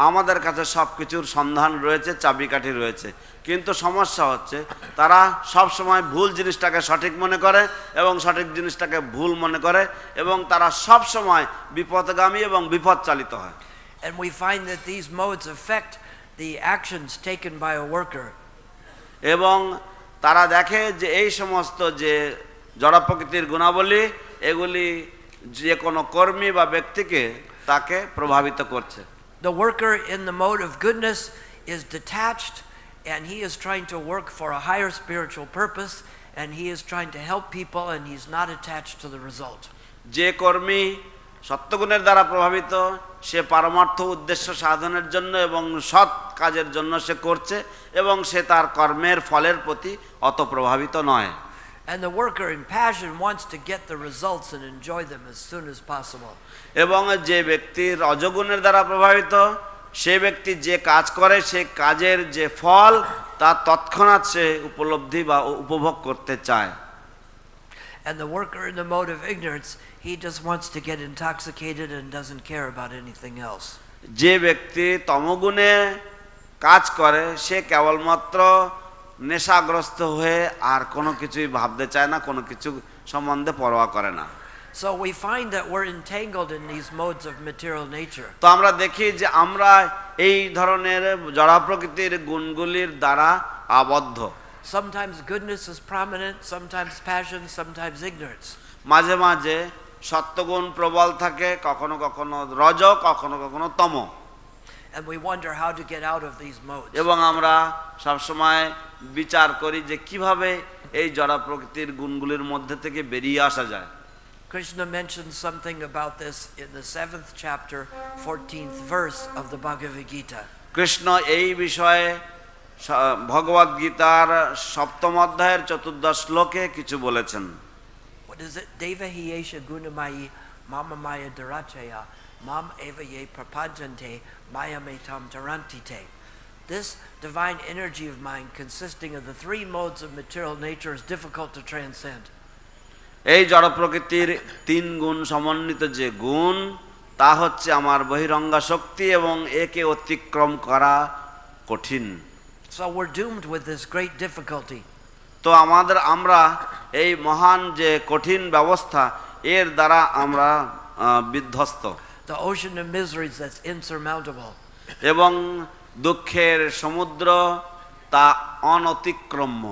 আমাদের কাছে সব কিছুর সন্ধান রয়েছে, চাবিকাঠি রয়েছে, কিন্তু সমস্যা হচ্ছে তারা সব সময় ভুল জিনিসটাকে সঠিক মনে করে এবং সঠিক জিনিসটাকে ভুল মনে করে এবং তারা সব সময় বিপদগামী এবং বিপদচালিত হয়। And we find that these modes affect the actions taken by a worker. এবং তারা দেখে যে এই সমস্ত যে জড় প্রকৃতির গুণাবলী এগুলি যে কোনো কর্মী বা ব্যক্তিকে তাকে প্রভাবিত করছে। The worker in the mode of goodness is detached, and he is trying to work for a higher spiritual purpose, and he is trying to help people, and he's not attached to the result. যে কর্মী সত্যগুণের দ্বারা প্রভাবিত, সে পারমার্থ উদ্দেশ্য সাধনের জন্য এবং সৎ কাজের জন্য সে করছে এবং সে তার কর্মের ফলের প্রতি অত প্রভাবিত নয়। And the worker in passion wants to get the results and enjoy them as soon as possible. এবং যে ব্যক্তি রজগুণের দ্বারা প্রভাবিত, সে ব্যক্তি যে কাজ করে সে কাজের যে ফল তা তৎক্ষণাৎ সে উপলব্ধি বা উপভোগ করতে চায়। And the worker in the mode of ignorance, he just wants to get intoxicated and doesn't care about anything else. যে ব্যক্তি তমগুণে কাজ করে সে কেবলমাত্র নেশাগ্রস্ত হয়ে আর কোনো কিছুই ভাবতে চায় না, কোনো কিছু সম্বন্ধে পরোয়া করে না। So we find that we're entangled in these modes of material nature. তো আমরা দেখি যে আমরা এই ধরনের জড় প্রকৃতির গুণগুলির দ্বারা আবদ্ধ। Sometimes goodness is prominent, sometimes passion, sometimes ignorance. মাঝে মাঝে সত্যগুণ প্রবল থাকে, কখনো কখনো রজ, কখনো কখনো তম। And we wonder how to get out of these modes. এবং আমরা সব সময় বিচার করি যে কিভাবে এই জড় প্রকৃতির গুণগুলির মধ্যে থেকে বেরিয়ে আসা যায়। Krishna mentions something about this in the 7th chapter, 14th verse of the Bhagavad Gita. Krishna এই বিষয়ে ভগবদ গীতার 7ম অধ্যায়ের 14 শ্লোকে কিছু বলেছেন। What is it? Deva hiyesha gunamayi mamamaya darachaya mam eva ye prapadyante mayametam tarantite. This divine energy of mine, consisting of the three modes of material nature, is difficult to transcend. এই জড় প্রকৃতির তিন গুণ সমন্বিত যে গুণ, তা হচ্ছে আমার বহিরঙ্গা শক্তি এবং একে অতিক্রম করা কঠিন। So we're doomed with this great difficulty. তো আমরা এই মহান যে কঠিন ব্যবস্থা, এর দ্বারা আমরা বিধ্বস্ত। The ocean of miseries that's insurmountable. এবং দুঃখের সমুদ্র তা অনতিক্রম্য।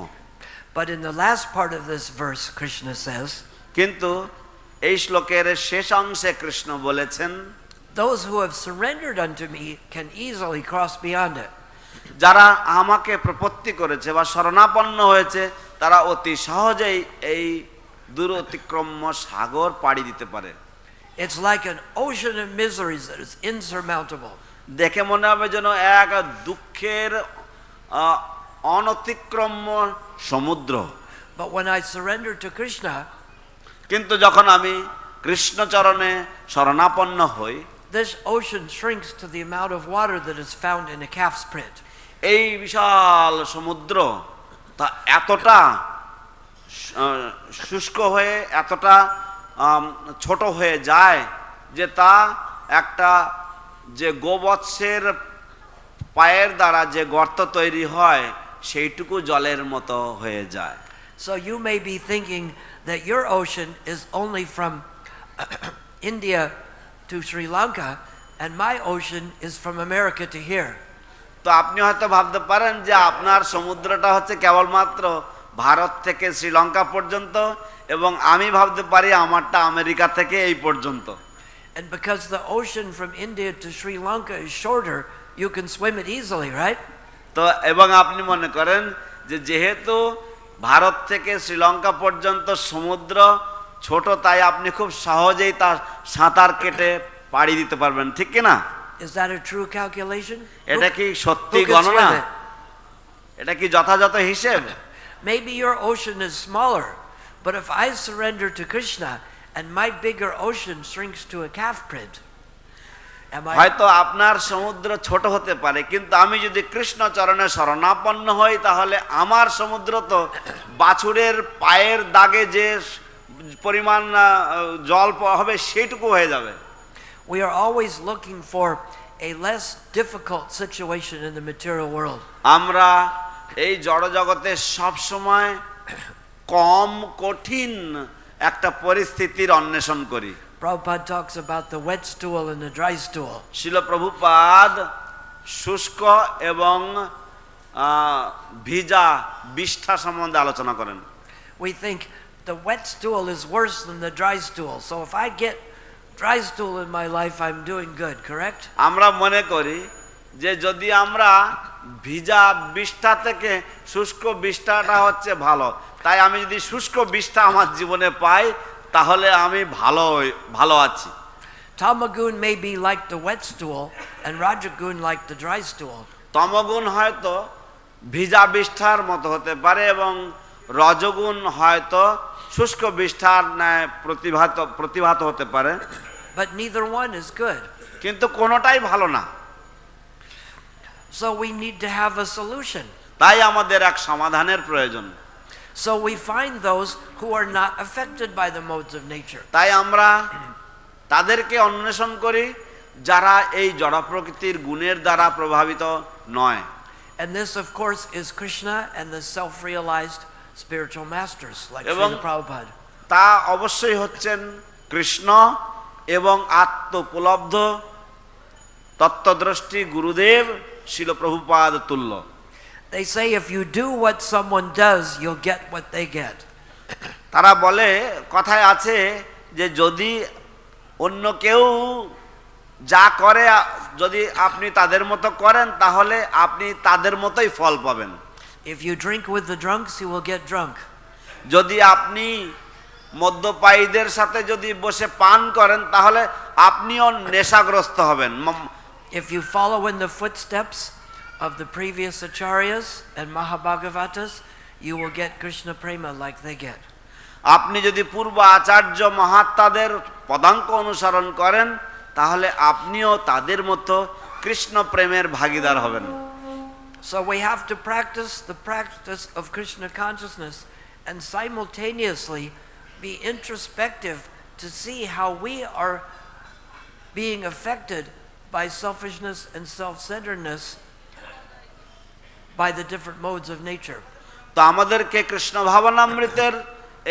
But in the last part of this verse, Krishna says, কিন্তু এই শ্লোকের শেষ অংশে কৃষ্ণ বলেছেন, those who have surrendered unto me can easily cross beyond it. যারা আমাকে প্রপত্তি করেছে বা শরণাপন্ন হয়েছে, তারা অতি সহজেই এই দূর অতিক্রম্য সাগর পাড়ি দিতে পারে। It's like an ocean of miseries that is insurmountable. দেখে মনে হবে যেন এক দুঃখের অনতিক্রম্য সমুদ্র। But when I surrender to Krishna, কিন্তু যখন আমি কৃষ্ণচরণে শরণাপন্ন হই, this ocean shrinks to the amount of water that is found in a calf's print. এই বিশাল সমুদ্র তা এতটা শুষ্ক হয়ে, এতটা ছোট হয়ে যায় যে তা একটা যে গোবৎসের পায়ের দ্বারা যে গর্ত তৈরি হয়, সেইটুকু জলের মতো হয়ে যায়। So you may be thinking that your ocean is only from India to Sri Lanka, and my ocean is from America to here. তো আপনি হয়তো ভাবতে পারেন যে আপনার সমুদ্রটা হচ্ছে কেবলমাত্র ভারত থেকে শ্রীলঙ্কা পর্যন্ত, এবং আমি ভাবতে পারি আমারটা আমেরিকা থেকে এই পর্যন্ত। And because the ocean from India to Sri Lanka is shorter, you can swim it easily, right? তো এবং আপনি মনে করেন যে যেহেতু ভারত থেকে শ্রীলঙ্কা পর্যন্ত সমুদ্র ছোট, তাই আপনি খুব সহজেই তার সাঁতার কেটে পাড়ি দিতে পারবেন, ঠিক কি না? Is that a true calculation? এটা কি সত্যি Who can গণনা? swim it? এটা কি যথাযথ হিসেব? Maybe your ocean is smaller, but if I surrender to Krishna and my bigger ocean shrinks to a calf print, হয়তো আপনার সমুদ্র ছোট হতে পারে, কিন্তু আমি যদি কৃষ্ণ চরণে শরণাপন্ন হই, তাহলে আমার সমুদ্র তো বাছুরের পায়ের দাগে যে পরিমাণ জল হবে সেইটুকু হয়ে যাবে। We are always looking for a less difficult situation in the material world. আমরা এই জড় জগতে সব সময় কম কঠিন একটা পরিস্থিতির অন্বেষণ করি। Prabhupada talks about the wet stool and the dry stool. শিল প্রভুপাদ শুষ্ক এবং ভিজা বিষ্ঠা সম্বন্ধে আলোচনা করেন। We think the wet stool is worse than the dry stool. So if I get dry stool in my life, I'm doing good, correct? আমরা মনে করি যে যদি আমরা ভিজা বিষ্ঠা থেকে শুষ্ক বিষ্ঠাটা হচ্ছে ভালো, তাই আমি যদি শুষ্ক বিষ্ঠা আমার জীবনে পাই, তাহলে আমি ভালো আছি। Tamagun may be like the wet stool and Rajagun like the dry stool. তমগুণ হয়তো ভিজা বিষ্ঠার মতো হতে পারে এবং রজগুণ হয়তো শুষ্ক বিষ্ঠার ন্যায় প্রতিভাত হতে পারে। But neither one is good. কিন্তু কোনোটাই ভালো না। So we need to have a solution. তাই আমাদের এক সমাধানের প্রয়োজন। So we find those who are not affected by the modes of nature. তাই আমরা তাদেরকে অন্বেষণ করি যারা এই জড় প্রকৃতির গুণের দ্বারা প্রভাবিত নয়। And this of course is Krishna and the self-realized spiritual masters like এবং Srila Prabhupada. তা অবশ্যই হচ্ছেন কৃষ্ণ এবং আত্মোপলব্ধ তত্ত্বদ্রষ্টি গুরুদেব শিল প্রভুপাদ তুল্য। They say if you do what someone does, you'll get what they get. তারা বলে, কথায় আছে যে যদি অন্য কেউ যা করে, যদি আপনি তাদের মতো করেন, তাহলে আপনি তাদের মতোই ফল পাবেন। If you drink with the drunks, you will get drunk. যদি আপনি মদ্যপায়ীদের সাথে যদি বসে পান করেন, তাহলে আপনিও নেশাগ্রস্ত হবেন। If you follow in the footsteps of the previous acharyas and Mahabhagavatas, you will get Krishna prema like they get. আপনি যদি পূর্ব আচার্য মহাত্মাদের পদাঙ্ক অনুসরণ করেন, তাহলে আপনিও তাদের মতো কৃষ্ণ প্রেমের ভাগীদার হবেন। So we have to practice the practice of Krishna consciousness and simultaneously be introspective to see how we are being affected by selfishness and self-centeredness by the different modes of nature. তো আমাদেরকে কৃষ্ণ ভাবনামৃতের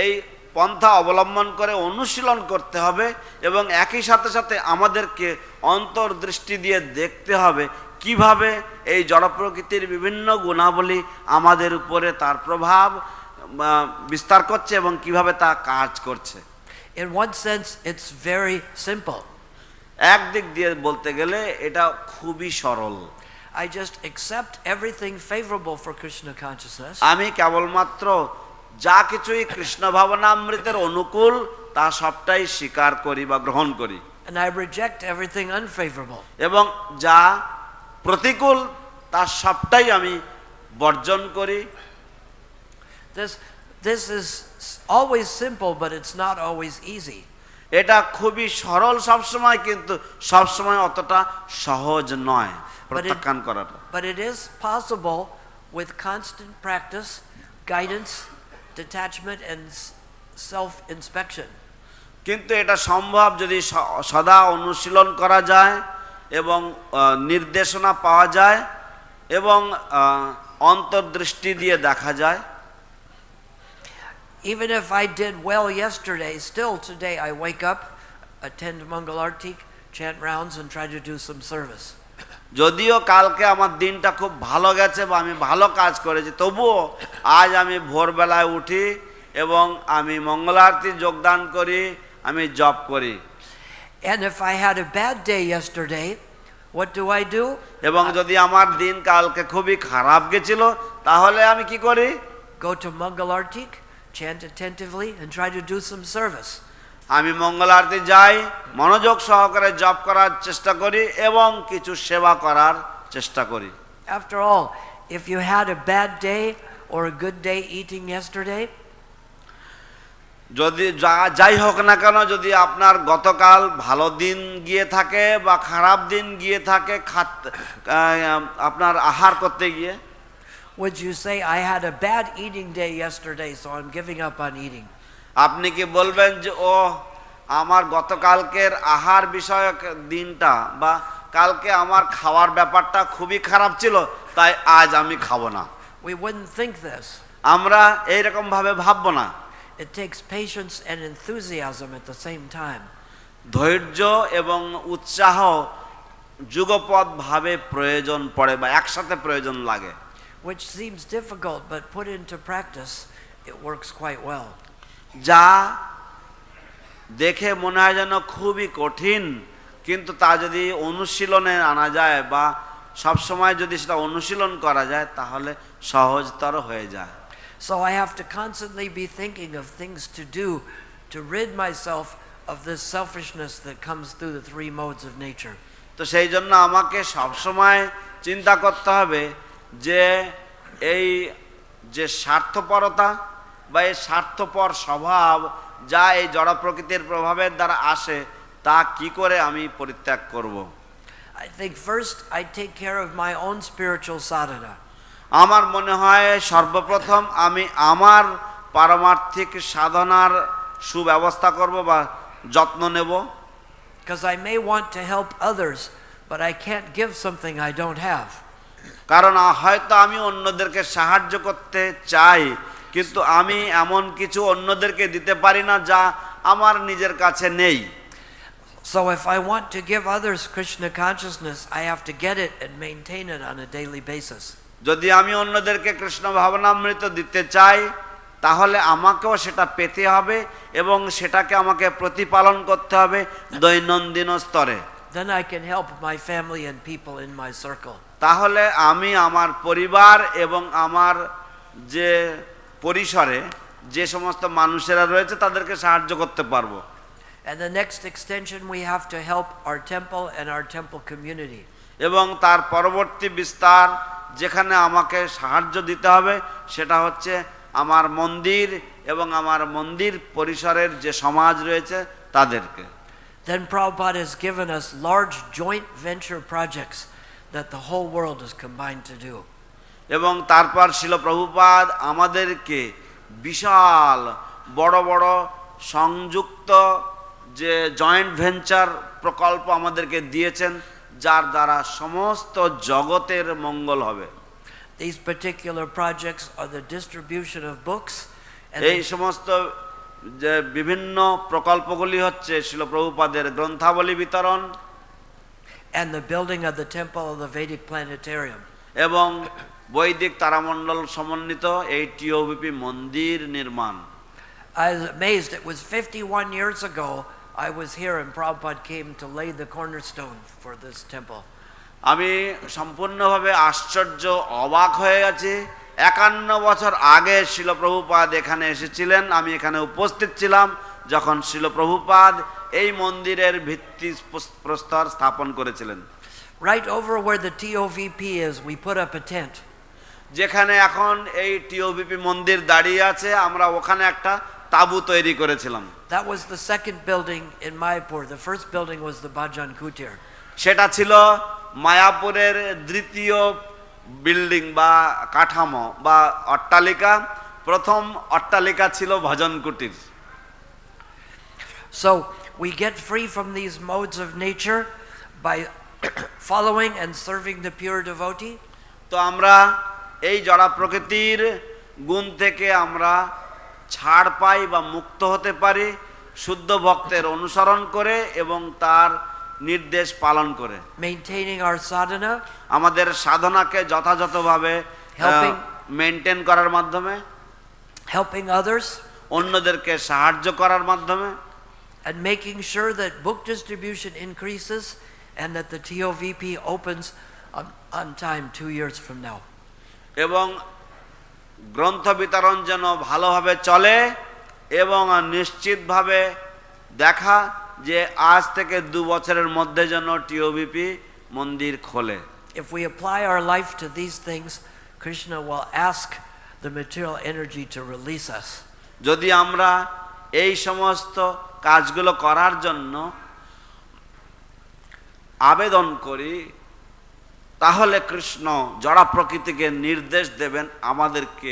এই পন্থা অবলম্বন করে অনুশীলন করতে হবে এবং একই সাথে সাথে আমাদেরকে অন্তর্দৃষ্টি দিয়ে দেখতে হবে কিভাবে এই জড় প্রকৃতির বিভিন্ন গুণাবলী আমাদের উপরে তার প্রভাব বিস্তার করছে এবং কিভাবে তা কাজ করছে। In one sense, it's very simple. একদিক দিয়ে বলতে গেলে এটা খুবই সরল। I just accept everything favorable for Krishna consciousness. আমি কেবলমাত্র যা কিছুই কৃষ্ণ ভাবনামৃতের অনুকূল তা সবটাই স্বীকার করি বা গ্রহণ করি। And I reject everything unfavorable. এবং যা প্রতিকূল তা সবটাই আমি বর্জন করি। This is always simple, but it's not always easy. এটা খুবই সরল সবসময়, কিন্তু সবসময় অতটা সহজ নয় প্রত্যাখ্যান করাটা। But it is possible with constant practice, guidance, detachment and self-inspection. কিন্তু এটা সম্ভব যদি সদা অনুশীলন করা যায় এবং নির্দেশনা পাওয়া যায় এবং অন্তর্দৃষ্টি দিয়ে দেখা যায়। Even if I did well yesterday, still today I wake up, attend Mangal Artik, chant rounds and try to do some service. যদিও কালকে আমার দিনটা খুব ভালো গেছে বা আমি ভালো কাজ করেছি, তবুও আজ আমি ভোরবেলায় উঠি এবং আমি মঙ্গল আরতি যোগদান করি, আমি জপ করি। And if I had a bad day yesterday, what do I do? এবং যদি আমার দিন কালকে খুবই খারাপ গেছিল, তাহলে আমি কি করি? Go to Mangal Artik, chant attentively and try to do some service. আমি মঙ্গল আরতি যাই, মনোযোগ সহকারে জপ করার চেষ্টা করি এবং কিছু সেবা করার চেষ্টা করি। After all, if you had a bad day or a good day eating yesterday, যদি যাই হোক না কেন, যদি আপনার গতকাল ভালো দিন গিয়ে থাকে বা খারাপ দিন গিয়ে থাকে আপনার আহার করতে গিয়ে, would you say, I had a bad eating day yesterday, so I'm giving up on eating? আপনি কি বলবেন যে ও আমার গতকালকের আহার বিষয়ক দিনটা বা কালকে আমার খাওয়ার ব্যাপারটা খুবই খারাপ ছিল, তাই আজ আমি খাবো না? We wouldn't think this. আমরা এইরকম ভাবে ভাববো না। It takes patience and enthusiasm at the same time. ধৈর্য এবং উৎসাহ যুগপৎ ভাবে প্রয়োজন পড়ে বা একসাথে প্রয়োজন লাগে, Which seems difficult, but put into practice, it works quite well. যা দেখে মনে হয় যেন খুবই কঠিন, কিন্তু তা যদি অনুশীলনে আনা যায় বা সব সময় যদি সেটা অনুশীলন করা যায় তাহলে সহজতর হয়ে যায়। So I have to constantly be thinking of things to do to rid myself of this selfishness that comes through the three modes of nature. তো সেই জন্য আমাকে সব সময় চিন্তা করতে হবে যে এই যে স্বার্থপরতা বা এই স্বার্থপর স্বভাব যা এই জড় প্রকৃতির প্রভাবের দ্বারা আসে, তা কি করে আমি পরিত্যাগ করব। I think first I take care of my own spiritual sadhana. আমার মনে হয় সর্বপ্রথম আমি আমার পারমার্থিক সাধনার সুব্যবস্থা করব বা যত্ন নেব। Because I may want to help others, but I can't give something I don't have. কারণ হয়তো আমি অন্যদেরকে সাহায্য করতে চাই, কিন্তু আমি এমন কিছু অন্যদেরকে দিতে পারি না যা আমার নিজের কাছে নেই। So if I want to give others Krishna consciousness, I have to get it and maintain it on a daily basis. যদি আমি অন্যদেরকে কৃষ্ণ ভাবনামৃত দিতে চাই, তাহলে আমাকেও সেটা পেতে হবে এবং সেটাকে আমাকে প্রতিপালন করতে হবে দৈনন্দিন স্তরে। Then I can help my family and people in my circle. তাহলে আমি আমার পরিবার এবং আমার যে পরিসরে যে সমস্ত মানুষেরা রয়েছে তাদেরকে সাহায্য করতে পারবো। And the next extension, we have to help our temple and our temple community. এবং তার পরবর্তী বিস্তার যেখানে আমাকে সাহায্য দিতে হবে সেটা হচ্ছে আমার মন্দির এবং আমার মন্দির পরিসরের যে সমাজ রয়েছে তাদেরকে। then Prabhupada has given us large joint venture projects that the whole world is combined to do. এবং তারপর শিল প্রভুপাদ আমাদেরকে বিশাল বড় বড় সংযুক্ত যে জয়েন্ট ভেঞ্চার প্রকল্প আমাদেরকে দিয়েছেন, যার দ্বারা সমস্ত জগতের মঙ্গল হবে। These particular projects are the distribution of books and এই সমস্ত যে বিভিন্ন প্রকল্পগুলি হচ্ছে শিল প্রভুপাদের গ্রন্থাবলী বিতরণ and the building of the temple of the Vedic planetarium. এবং বৈদিক তারামণ্ডল সমন্বিত এই টিওভিপি মন্দির নির্মাণ। I was amazed. It was 51 years ago I was here and Prabhupada came to lay the cornerstone for this temple. আমি সম্পূর্ণভাবে আশ্চর্য অবাক হয়ে গেছি। 51 বছর আগে শিল প্রভুপাদ এখানে এসেছিলেন, আমি এখানে উপস্থিত ছিলাম যখন শিল প্রভুপাদ এই মন্দিরের ভিত্তি প্রস্তর স্থাপন করেছিলেন। Right over where the TOVP is, we put up a tent. যেখানে এখন এই টিওভিপি মন্দির দাঁড়িয়ে আছে, আমরা ওখানে একটা তাঁবু তৈরি করেছিলাম। That was the second building in Mayapur. The first building was the Bhajan Kutir. সেটা ছিল মায়াপুরের দ্বিতীয় বিল্ডিং বা কাঠামো বা অট্টালিকা। প্রথম অট্টালিকা ছিল ভজন কুটির। So we get free from these modes of nature by following and serving the pure devotee. তো আমরা এই জড় প্রকৃতির গুণ থেকে আমরা ছাড় পাই বা মুক্ত হতে পারি শুদ্ধ ভক্তের অনুসরণ করে এবং তার নির্দেশ পালন করে। Maintaining our sadhana, আমাদের সাধনাকে যথাযথভাবে মেনটেন করার মাধ্যমে, helping others, অন্যদেরকে সাহায্য করার মাধ্যমে, and making sure that book distribution increases and that the TOVP opens on time 2 years from now. এবং গ্রন্থ বিতরণ যেন ভালোভাবে চলে এবং নিশ্চিতভাবে দেখা যে আজ থেকে 2 বছরের মধ্যে যেন টিওভিপি মন্দির খোলে। If we apply our life to these things, Krishna will ask the material energy to release us. যদি আমরা এই সমস্ত কাজগুলো করার জন্য আবেদন করি, তাহলে কৃষ্ণ জড় প্রকৃতিকে নির্দেশ দেবেন আমাদেরকে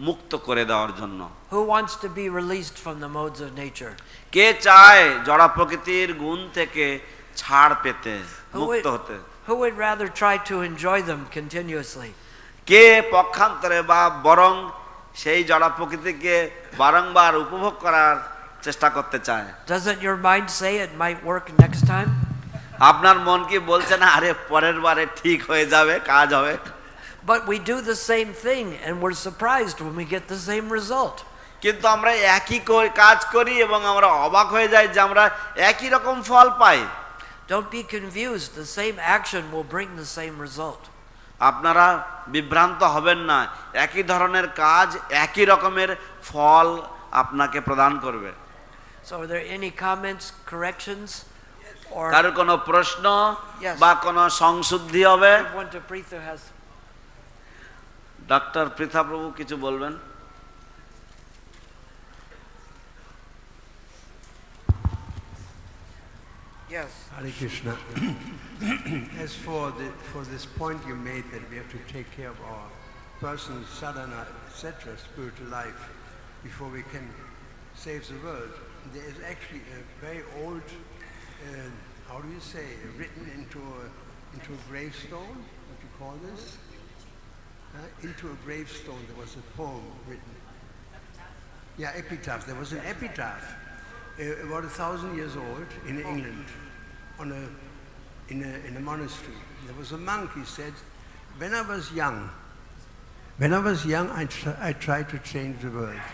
মুক্ত করে দেওয়ার জন্য। Who wants to be released from the modes of nature? কে চায় জড় প্রকৃতির গুণ থেকে ছাড় পেতে, মুক্ত হতে? Who would rather try to enjoy them continuously? কে পক্ষান্তরে বা বরং সেই জড় প্রকৃতিকে বারংবার উপভোগ করার চেষ্টা করতে চায়? Doesn't your mind say it might work next time? আপনার মন কি বলছে না আরে পরের বারে ঠিক হয়ে যাবে, কাজ হবে? But we do the same thing and we're surprised when we get the same result. কিন্তু আমরা একই কাজ করি এবং আমরা অবাক হয়ে যাই যে আমরা একই রকম ফল পাই। Don't be confused. The same action will bring the same result. আপনারা বিভ্রান্ত হবেন না, একই ধরনের কাজ একই রকমের ফল আপনাকে প্রদান করবে। So are there any comments, corrections? Or কারোর কোনো প্রশ্ন Yes. বা কোনো সংশুদ্ধি হবে? One to Preetha has. Doctor Pritha প্রভু কিছু বলবেন? Yes. Hare Krishna. As for this point you made that we have to take care of our personal sadhana, etc., spiritual life, before we can save the world, there is actually a very old, how do you say, written into a gravestone. What do you call this? Into a gravestone there was a poem written. Yeah, epitaph. There was an epitaph. About 1,000 years old in England, in a monastery. There was a monk. He said, "When I was young, I tried to change the world."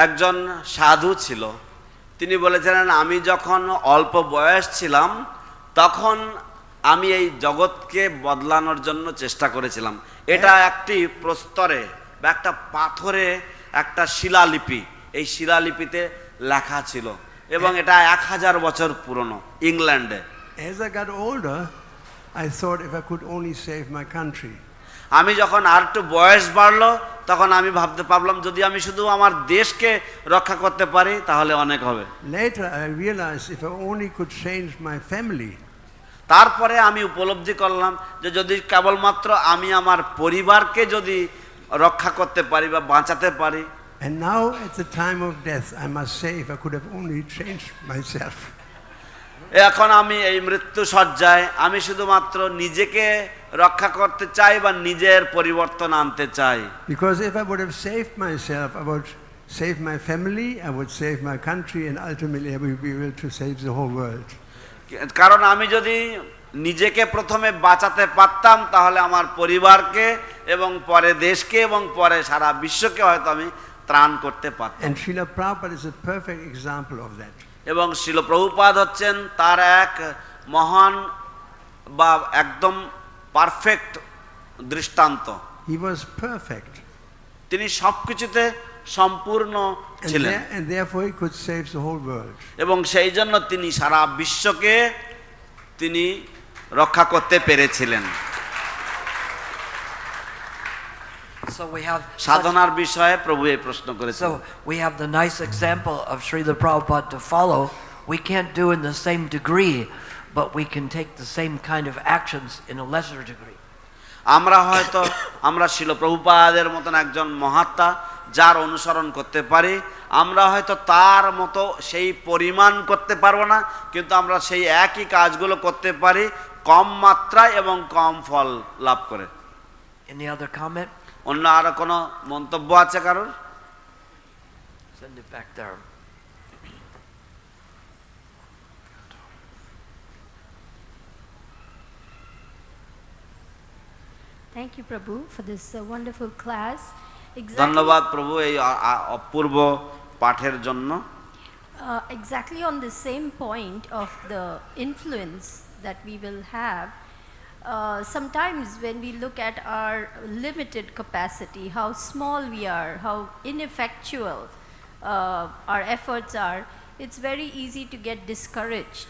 একজন সাধু ছিল, তিনি বলেছিলেন আমি যখন অল্প বয়স ছিলাম তখন আমি এই জগৎকে বদলানোর জন্য চেষ্টা করেছিলাম। এটা একটি প্রস্তরে বা একটা পাথরে একটা শিলালিপি, এই শিলালিপিতে লেখা ছিল এবং এটা 1000 বছর পুরনো ইংল্যান্ডে। As I got older, I thought if I could only save my country. আমি যখন আর একটু বয়স বাড়লো তখন আমি ভাবতে পারলাম যদি আমি শুধু আমার দেশকে রক্ষা করতে পারি তাহলে অনেক হবে। Later I realized if I only could change my family, তারপরে আমি উপলব্ধি করলাম যে যদি কেবলমাত্র আমি আমার পরিবারকে যদি রক্ষা করতে পারি বা বাঁচাতে পারি। and now at the time of death I must say if I could have only changed myself. এখন আমি এই মৃত্যু সজ্জায় আমি শুধুমাত্র নিজেকে রক্ষা করতে চাই বা নিজের পরিবর্তন আনতে চাই। Because if I would have saved myself, I would save my family, I would save my country, and ultimately I would be able to save the whole world. কারণ আমি যদি নিজেকে প্রথমে বাঁচাতে পারতাম তাহলে আমার পরিবারকে এবং পরে দেশকে এবং পরে সারা বিশ্বকে হয়তো আমি ত্রাণ করতে পারতাম। And Srila Prabhupada is a perfect example of that. এবং শিল প্রভুপাদ হচ্ছেন তার এক মহান বা একদম পারফেক্ট দৃষ্টান্ত। He was perfect. তিনি সবকিছুতে সম্পূর্ণ ছিলেন And therefore he could save the whole world. এবং সেই জন্য তিনি সারা বিশ্বকে তিনি রক্ষা করতে পেরেছিলেন। So we have সাধনার বিষয়ে প্রভু এই প্রশ্ন করেছেন। So we have the nice example of Srila Prabhupada to follow. We can't do in the same degree, but we can take the same kind of actions in a lesser degree. আমরা হয়তো আমরা শিল প্রভুপাদের মতন একজন মহাত্মা যার অনুসরণ করতে পারি, আমরা হয়তো তার মতো সেই পরিমাণ করতে পারবো না, কিন্তু আমরা সেই একই কাজগুলো করতে পারি কম মাত্রায় এবং কম ফল লাভ করে। Any other comment? অন্য আরো কোনো মন্তব্য আছে কারোর? Send it back there. Thank you, Prabhu, for this wonderful class. ধন্যবাদ প্রভু এই অপূর্ব পাঠের জন্য। Exactly on the same point of the influence that we will have, sometimes when we look at our limited capacity, how small we are, how ineffectual our efforts are, it's very easy to get discouraged.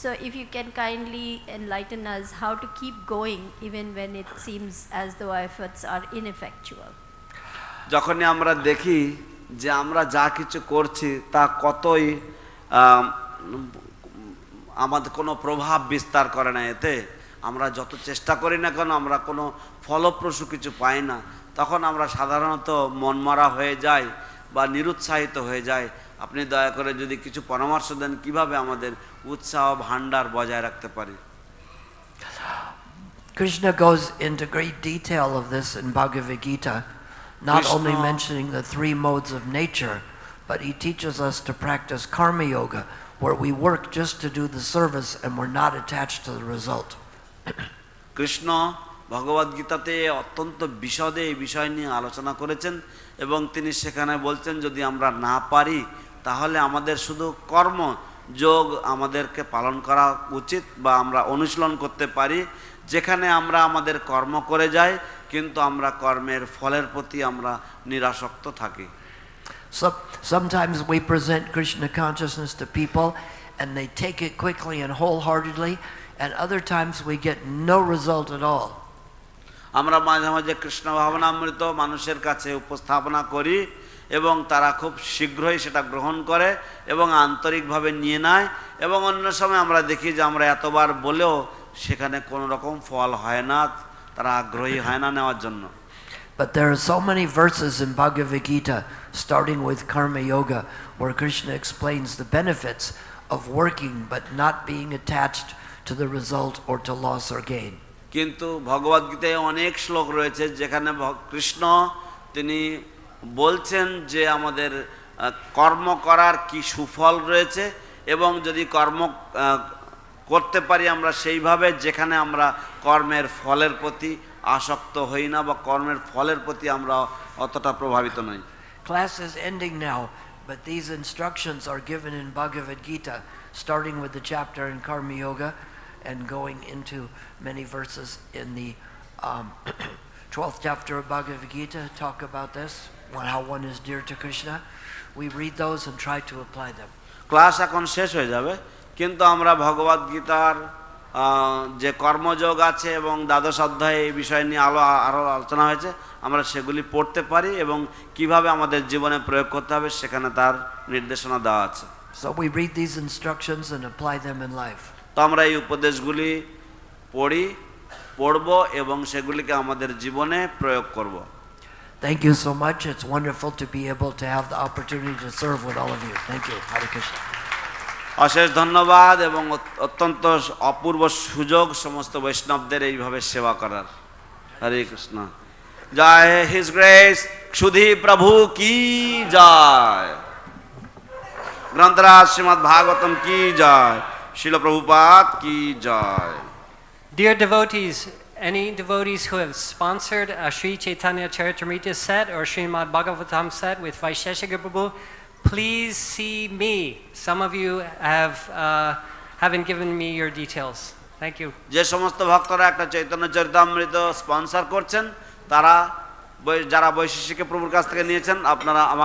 So if you can kindly enlighten us how to keep going even when it seems as though our efforts are ineffectual. যখনই আমরা দেখি যে আমরা যা কিছু করছি তা কতই আমাদের কোনো প্রভাব বিস্তার করে না, এতে আমরা যত চেষ্টা করি না কেন আমরা কোনো ফলপ্রসূ কিছু পাই না, তখন আমরা সাধারণত মনমরা হয়ে যাই বা নিরুৎসাহিত হয়ে যাই। আপনি দয়া করে যদি কিছু পরামর্শ দেন কিভাবে আমাদের উৎসাহ ভান্ডার বজায় রাখতে পারি। Krishna goes into great detail of this in Bhagavad Gita, not only mentioning the three modes of nature, but he teaches us to practice karma yoga, where we work just to do the service and we're not attached to the result. Krishna ভগবদ গীতাতে অত্যন্ত বিশদে এই বিষয় নিয়ে আলোচনা করেছেন এবং তিনি সেখানে বলছেন যদি আমরা না পারি তাহলে আমাদের শুধু কর্ম যোগ আমাদেরকে পালন করা উচিত বা আমরা অনুশীলন করতে পারি, যেখানে আমরা আমাদের কর্ম করে যাই কিন্তু আমরা কর্মের ফলের প্রতি আমরা নিরাসক্ত থাকি। So sometimes we present Krishna consciousness to people and they take it quickly and wholeheartedly, and other times we get no result at all. আমরা মাঝে মাঝে কৃষ্ণ ভাবনামৃত মানুষের কাছে উপস্থাপনা করি এবং তারা খুব শীঘ্রই সেটা গ্রহণ করে এবং আন্তরিকভাবে নিয়ে নেয়, এবং অন্য সময় আমরা দেখি যে আমরা এতবার বলেও সেখানে কোনো রকম ফল হয় না, তারা আগ্রহী হয় না নেওয়ার জন্য। But there are so many verses in Bhagavad Gita, starting with karma yoga, where Krishna explains the benefits of working but not being attached to the result or to loss or gain. কিন্তু ভগবদ গীতায় অনেক শ্লোক রয়েছে যেখানে কৃষ্ণ তিনি বলছেন যে আমাদের কর্ম করার কি সুফল রয়েছে এবং যদি কর্ম করতে পারি আমরা সেইভাবে যেখানে আমরা কর্মের ফলের প্রতি আসক্ত হই না বা কর্মের ফলের প্রতি আমরা অতটা প্রভাবিত নই। Class is ending now, but these instructions are given in Bhagavad Gita, starting with the chapter in Karma Yoga and going into many verses in the 12th chapter of Bhagavad Gita talk about this, how one is dear to Krishna. We read those and try to apply them. Class এখন শেষ হয়ে যাবে, কিন্তু আমরা ভগবদ গীতার যে কর্মযোগ আছে এবং দ্বাদশ অধ্যায়ে এই বিষয় নিয়ে আরও আলোচনা হয়েছে, আমরা সেগুলি পড়তে পারি এবং কিভাবে আমাদের জীবনে প্রয়োগ করতে হবে সেখানে তার নির্দেশনা দেওয়া আছে। So we read these instructions and apply them in life. তো আমরা এই উপদেশগুলি পড়ব এবং সেগুলিকে আমাদের জীবনে প্রয়োগ করব। Thank you so much. It's wonderful to be able to have the opportunity to serve with all of you. Thank you. Hare Krishna. অশেষ ধন্যবাদ এবং অত্যন্ত অপূর্ব সুযোগ সমস্ত বৈষ্ণবদের এইভাবে সেবা করার। হরে কৃষ্ণ। জয় হিজ গ্রেস ক্ষুধি প্রভু কি জয়। গ্রন্থরাজ শ্রীমদ্ ভাগবতম কি জয়। শিল প্রভুপাদ কি জয়। Dear devotees, any devotees who have sponsored a Sri Chaitanya Charitamrita set or Srimad Bhagavatam set with Vaisheshika Prabhu, please see me. Some of you haven't given me your details. Thank you. যে সমস্ত ভক্তরা একটা Chaitanya Charitamrita sponsor করছেন তারা যারা বৈশিষ্ট্যকে প্রভুর কাছ থেকে নিয়েছেন আপনারা